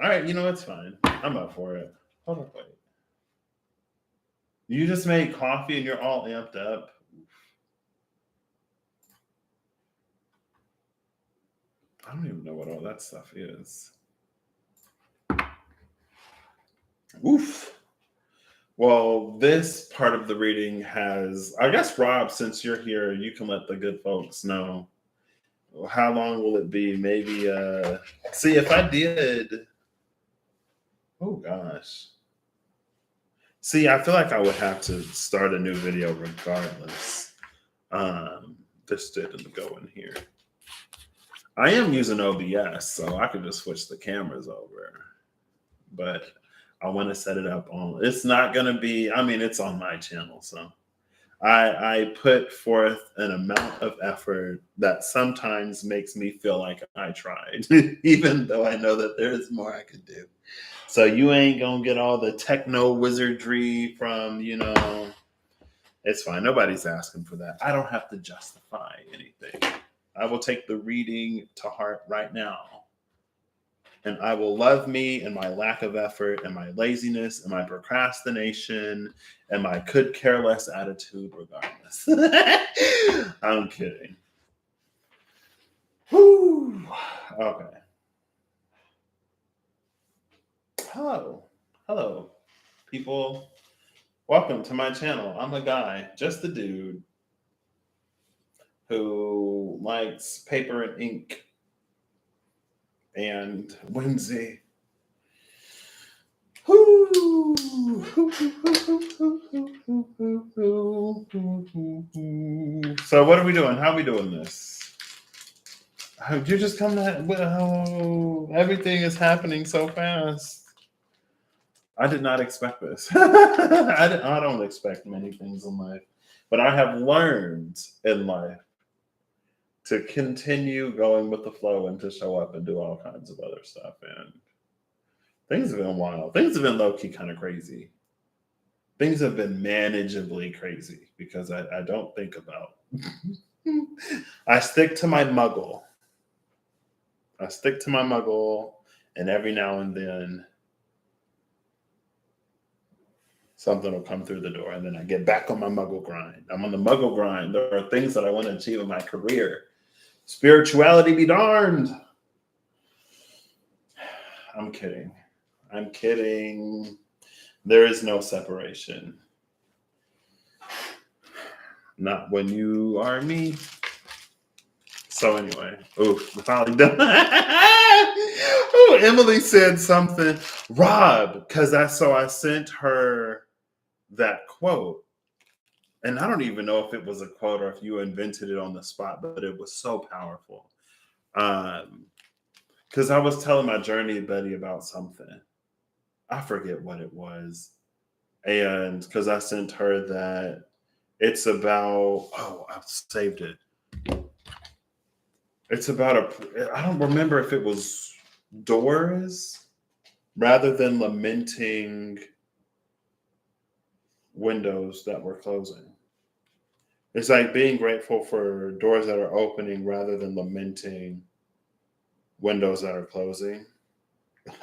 All right, you know, it's fine. I'm up for it. Hold on, wait. You just made coffee and you're all amped up. I don't even know what all that stuff is. Oof. Well, this part of the reading has, I guess, Rob, since you're here, you can let the good folks know. How long will it be? Maybe, see, if I did, oh gosh. See, I feel like I would have to start a new video regardless. This didn't go in here. I am using OBS, so I could just switch the cameras over. But I want to set it up on. It's not going to be. I mean, it's on my channel, so I put forth an amount of effort that sometimes makes me feel like I tried, even though I know that there is more I could do. So you ain't gonna get all the techno wizardry from, it's fine. Nobody's asking for that. I don't have to justify anything. I will take the reading to heart right now. And I will love me and my lack of effort and my laziness and my procrastination and my could care less attitude regardless. I'm kidding. Whew. Okay. Hello, people. Welcome to my channel. I'm a guy, just a dude, who likes paper and ink and whimsy. So what are we doing? How are we doing this? You just come to, everything is happening so fast. I did not expect this. I don't expect many things in life, but I have learned in life to continue going with the flow and to show up and do all kinds of other stuff. And things have been wild. Things have been low-key kind of crazy. Things have been manageably crazy because I don't think about. I stick to my muggle. And every now and then something will come through the door, and then I get back on my muggle grind. I'm on the muggle grind. There are things that I want to achieve in my career. Spirituality be darned. I'm kidding. There is no separation. Not when you are me. So anyway, we're finally done. Emily said something. Rob, because I sent her that quote. And I don't even know if it was a quote or if you invented it on the spot, but it was so powerful. Because I was telling my journey buddy about something. I forget what it was. And because I sent her that it's about, I've saved it. It's about I don't remember if it was doors rather than lamenting windows that were closing. It's like being grateful for doors that are opening rather than lamenting windows that are closing.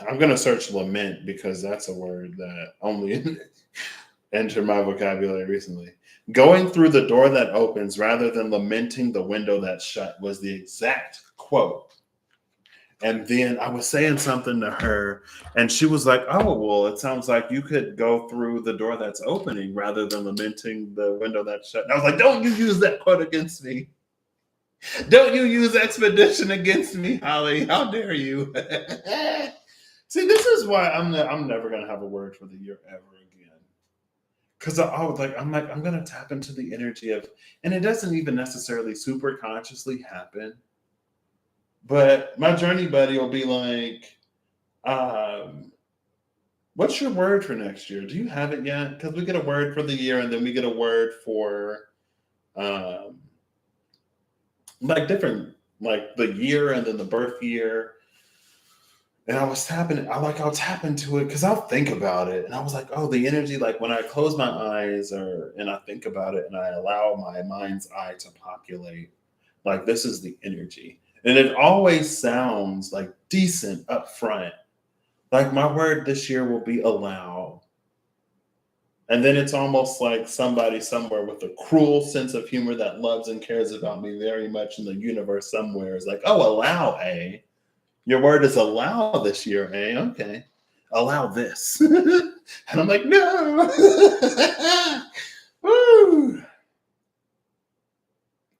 I'm going to search lament because that's a word that only entered my vocabulary recently. Going through the door that opens rather than lamenting the window that's shut was the exact quote. And then I was saying something to her, and she was like, oh, well, it sounds like you could go through the door that's opening rather than lamenting the window that's shut. And I was like, don't you use that quote against me. Don't you use expedition against me, Holly. How dare you? See, this is why I'm never going to have a word for the year ever again. Because I'm going to tap into the energy of, and it doesn't even necessarily super consciously happen. But my journey buddy will be like, what's your word for next year? Do you have it yet? Because we get a word for the year and then we get a word for different, like the year and then the birth year. And I'll tap into it because I'll think about it. And I was like, oh, the energy, like when I close my eyes and I think about it and I allow my mind's eye to populate, like this is the energy. And it always sounds like decent up front. Like my word this year will be allow. And then it's almost like somebody somewhere with a cruel sense of humor that loves and cares about me very much in the universe somewhere is like, oh, allow A. Your word is allow this year, A. Okay. Allow this. And I'm like, no. Woo.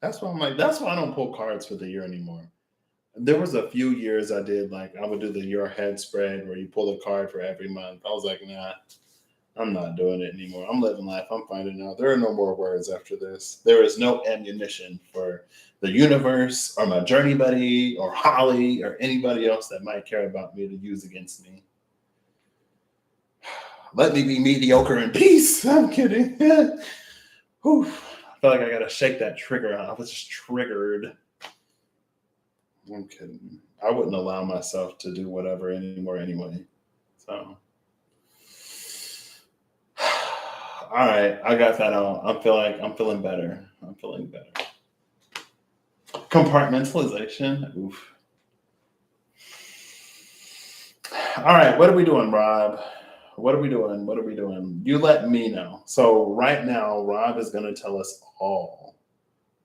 That's why I'm like, that's why I don't pull cards for the year anymore. There was a few years I did like I would do the your head spread where you pull a card for every month. I was like, nah, I'm not doing it anymore. I'm living life. I'm finding out there are no more words after this. There is no ammunition for the universe or my journey buddy or Holly or anybody else that might care about me to use against me. Let me be mediocre in peace. I'm kidding. Whew. I feel like I gotta shake that trigger out. I was just triggered. I'm kidding. I wouldn't allow myself to do whatever anymore anyway. So all right, I got that out. I'm feeling better. I'm feeling better. Compartmentalization. Oof. All right, what are we doing, Rob? What are we doing? What are we doing? You let me know. So right now, Rob is going to tell us all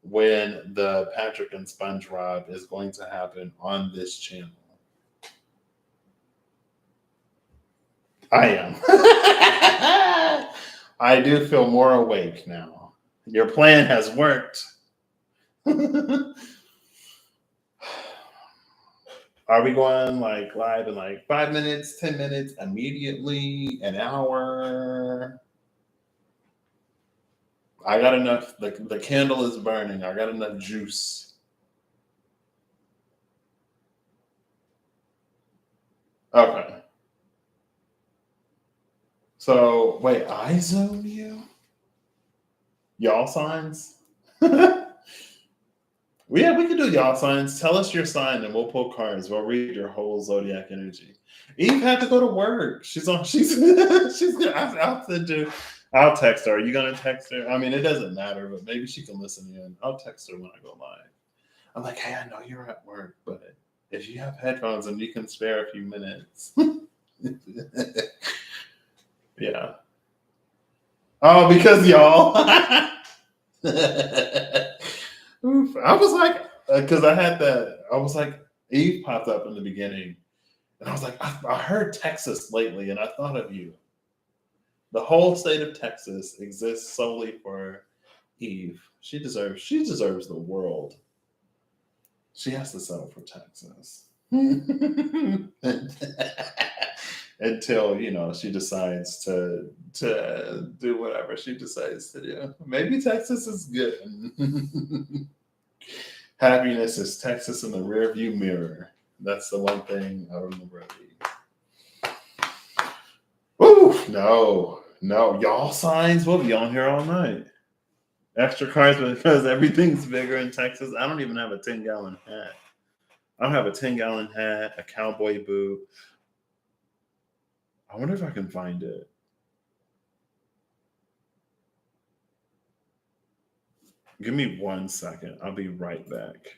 when the Patrick and Sponge Rob is going to happen on this channel. I am. I do feel more awake now. Your plan has worked. Are we going like live in like 5 minutes, 10 minutes, immediately, an hour? I got enough. The candle is burning. I got enough juice. Okay. So wait, I zone you? Y'all signs? Yeah, we can do y'all signs. Tell us your sign and we'll pull cards. We'll read your whole zodiac energy. Eve had to go to work. She's on. She's she's gonna. I'll send you. I'll text her. Are you gonna text her? I mean, it doesn't matter, but maybe she can listen in. I'll text her when I go live. I'm like, hey, I know you're at work, but if you have headphones and you can spare a few minutes. Yeah. Oh, because y'all. Oof. I was like, because I had that. I was like, Eve popped up in the beginning, and I was like, I heard Texas lately, and I thought of you. The whole state of Texas exists solely for Eve. She deserves the world. She has to settle for Texas. Until she decides to do whatever she decides to do. Maybe Texas is good. Happiness is Texas in the rearview mirror. That's the one thing I remember. Woo! No, y'all signs will be on here all night. Extra cards because everything's bigger in Texas. I don't even have a 10-gallon hat. I don't have a 10-gallon hat, a cowboy boot. I wonder if I can find it. Give me 1 second. I'll be right back.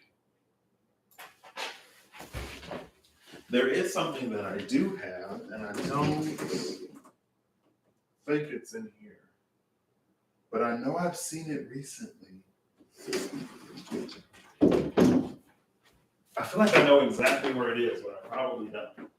There is something that I do have, and I don't think it's in here. But I know I've seen it recently. I feel like I know exactly where it is, but I probably don't.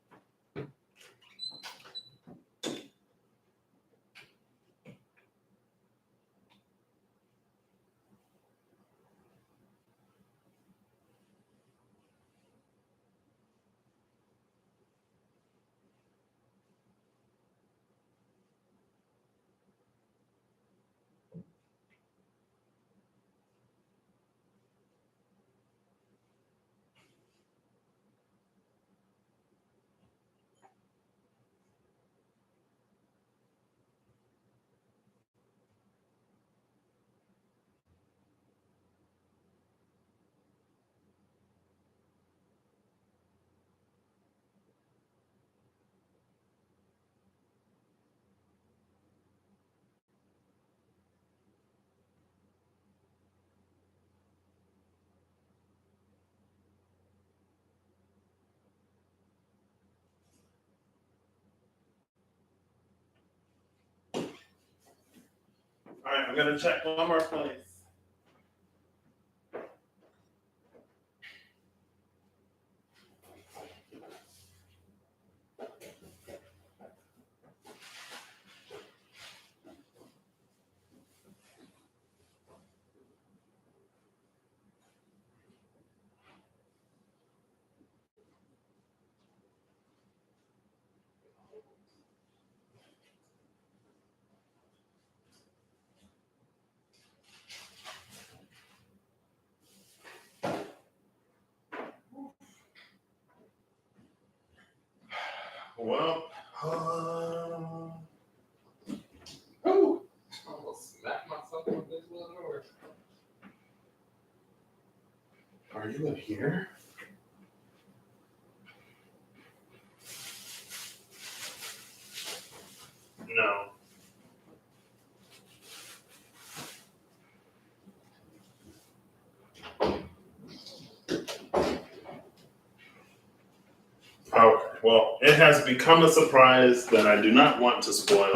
All right, I'm going to check one more place. Well, oh, I almost smacked myself with this little door. Are you in here? No. Okay. Well, it has become a surprise that I do not want to spoil.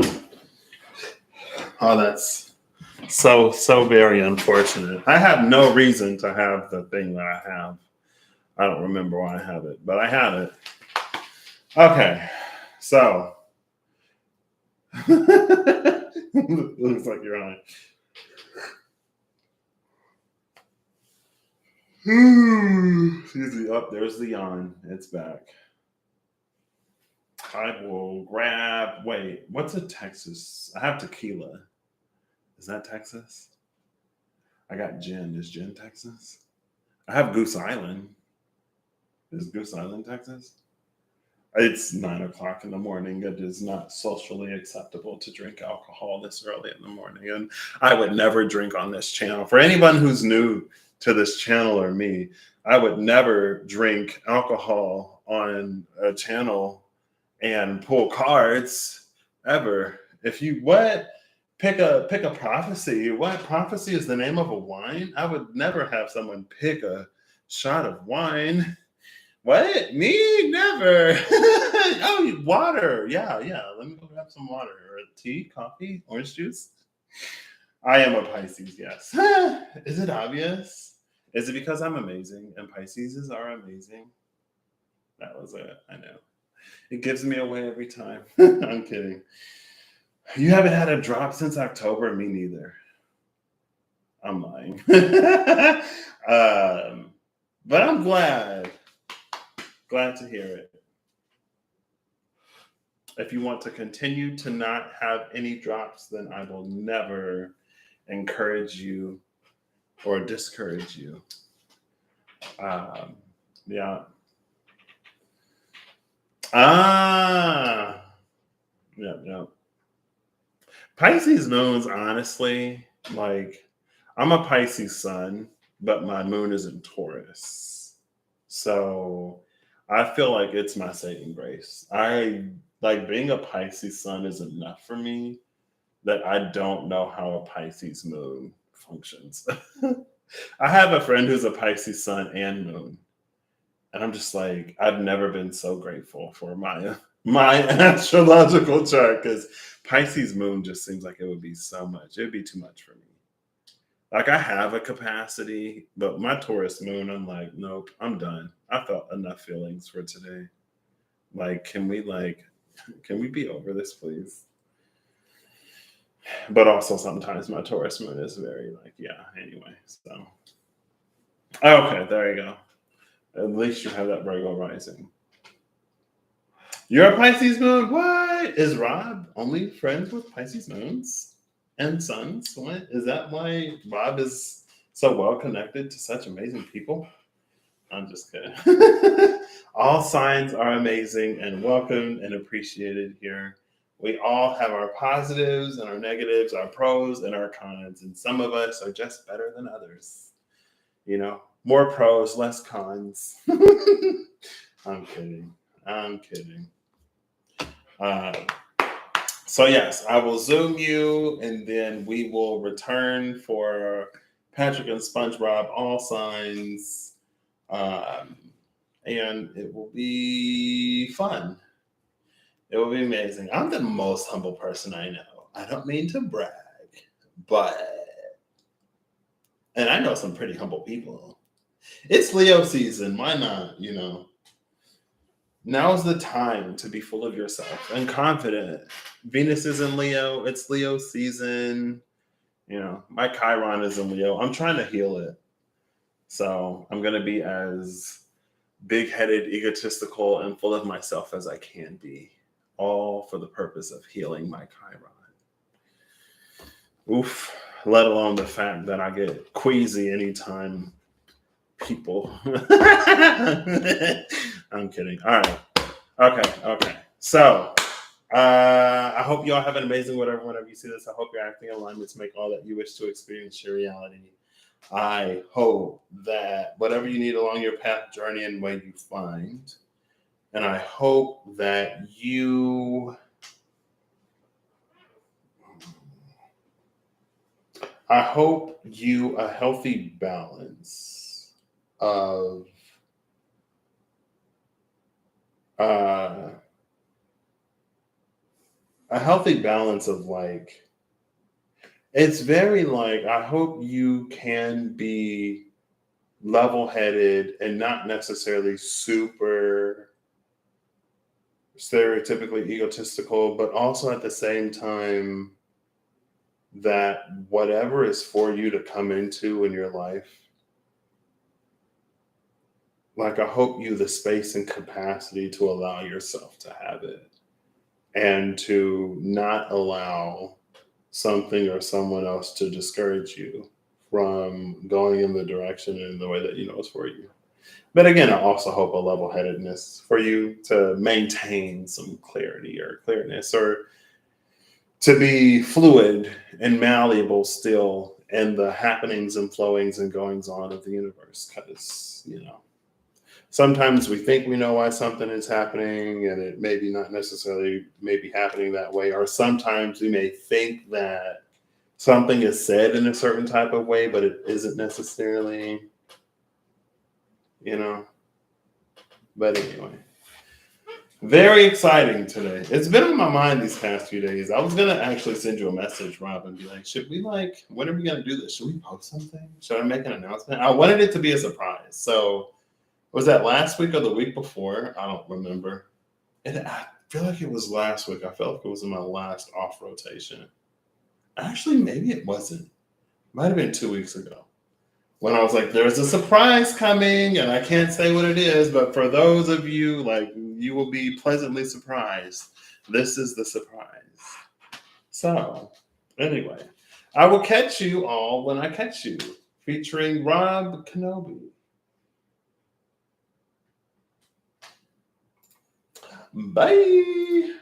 Oh, that's so very unfortunate. I have no reason to have the thing that I have. I don't remember why I have it, but I have it. Okay. So looks like you're on it. Excuse me. Up there's the yawn. It's back. I will grab. Wait, what's a Texas? I have tequila. Is that Texas? I got gin. Is gin Texas? I have Goose Island. Is Goose Island Texas? It's 9 o'clock in the morning. It is not socially acceptable to drink alcohol this early in the morning. And I would never drink on this channel. For anyone who's new to this channel or me, I would never drink alcohol on a channel and pull cards ever. If you pick a prophecy. What prophecy is the name of a wine? I would never have someone pick a shot of wine. What? Me? Never. Oh, water. Yeah. Let me go grab some water or tea, coffee, orange juice. I am a Pisces, yes. Is it obvious? Is it because I'm amazing and Pisces are amazing? That was it. I know. It gives me away every time. I'm kidding. You haven't had a drop since October? Me neither. I'm lying. But I'm glad. Glad to hear it. If you want to continue to not have any drops, then I will never encourage you or discourage you. Yeah. Yeah. Pisces moons, honestly, like I'm a Pisces sun, but my moon is in Taurus. So I feel like it's my saving grace. I like being a Pisces sun is enough for me that I don't know how a Pisces moon functions. I have a friend who's a Pisces sun and moon. And I'm just like, I've never been so grateful for my astrological chart because Pisces moon just seems like it would be so much. It would be too much for me. Like I have a capacity, but my Taurus moon, I'm like, nope, I'm done. I felt enough feelings for today. Like, can we be over this, please? But also sometimes my Taurus moon is very like, yeah, anyway. So okay, there you go. At least you have that Virgo rising. You're a Pisces moon? What? Is Rob only friends with Pisces moons and suns? What? Is that why Rob is so well connected to such amazing people? I'm just kidding. All signs are amazing and welcomed and appreciated here. We all have our positives and our negatives, our pros and our cons, and some of us are just better than others. You know, more pros, less cons. I'm kidding. Uh, so yes, I will Zoom you, and then we will return for Patrick and SpongeBob All Signs, and it will be fun. It will be amazing. I'm the most humble person I know. I don't mean to brag, and I know some pretty humble people. It's Leo season. Why not? Now's the time to be full of yourself and confident. Venus is in Leo. It's Leo season. My Chiron is in Leo. I'm trying to heal it. So I'm going to be as big-headed, egotistical, and full of myself as I can be, all for the purpose of healing my Chiron. Oof, let alone the fact that I get queasy anytime people. I'm kidding. All right. Okay. So I hope you all have an amazing whenever you see this. I hope you're acting in alignment to make all that you wish to experience your reality. I hope that whatever you need along your path, journey, and way you find. And I hope that a healthy balance of like, it's very like, I hope you can be level-headed and not necessarily super stereotypically egotistical, but also at the same time that whatever is for you to come into in your life, like, I hope you the space and capacity to allow yourself to have it and to not allow something or someone else to discourage you from going in the direction and the way that is for you. But again, I also hope a level-headedness for you to maintain some clarity or clearness, or to be fluid and malleable still in the happenings and flowings and goings on of the universe. Because, sometimes we think we know why something is happening and it may be not necessarily maybe happening that way. Or sometimes we may think that something is said in a certain type of way, but it isn't necessarily, But anyway, very exciting today. It's been on my mind these past few days. I was going to actually send you a message, Rob, and be like, when are we going to do this? Should we post something? Should I make an announcement? I wanted it to be a surprise. So was that last week or the week before? I don't remember. I feel like it was last week. I felt like it was in my last off rotation. Actually, maybe it wasn't. Might have been 2 weeks ago, when I was like, there's a surprise coming and I can't say what it is, but for those of you, you will be pleasantly surprised. This is the surprise. So anyway, I will catch you all when I catch you, featuring Rob Kenobi. Bye.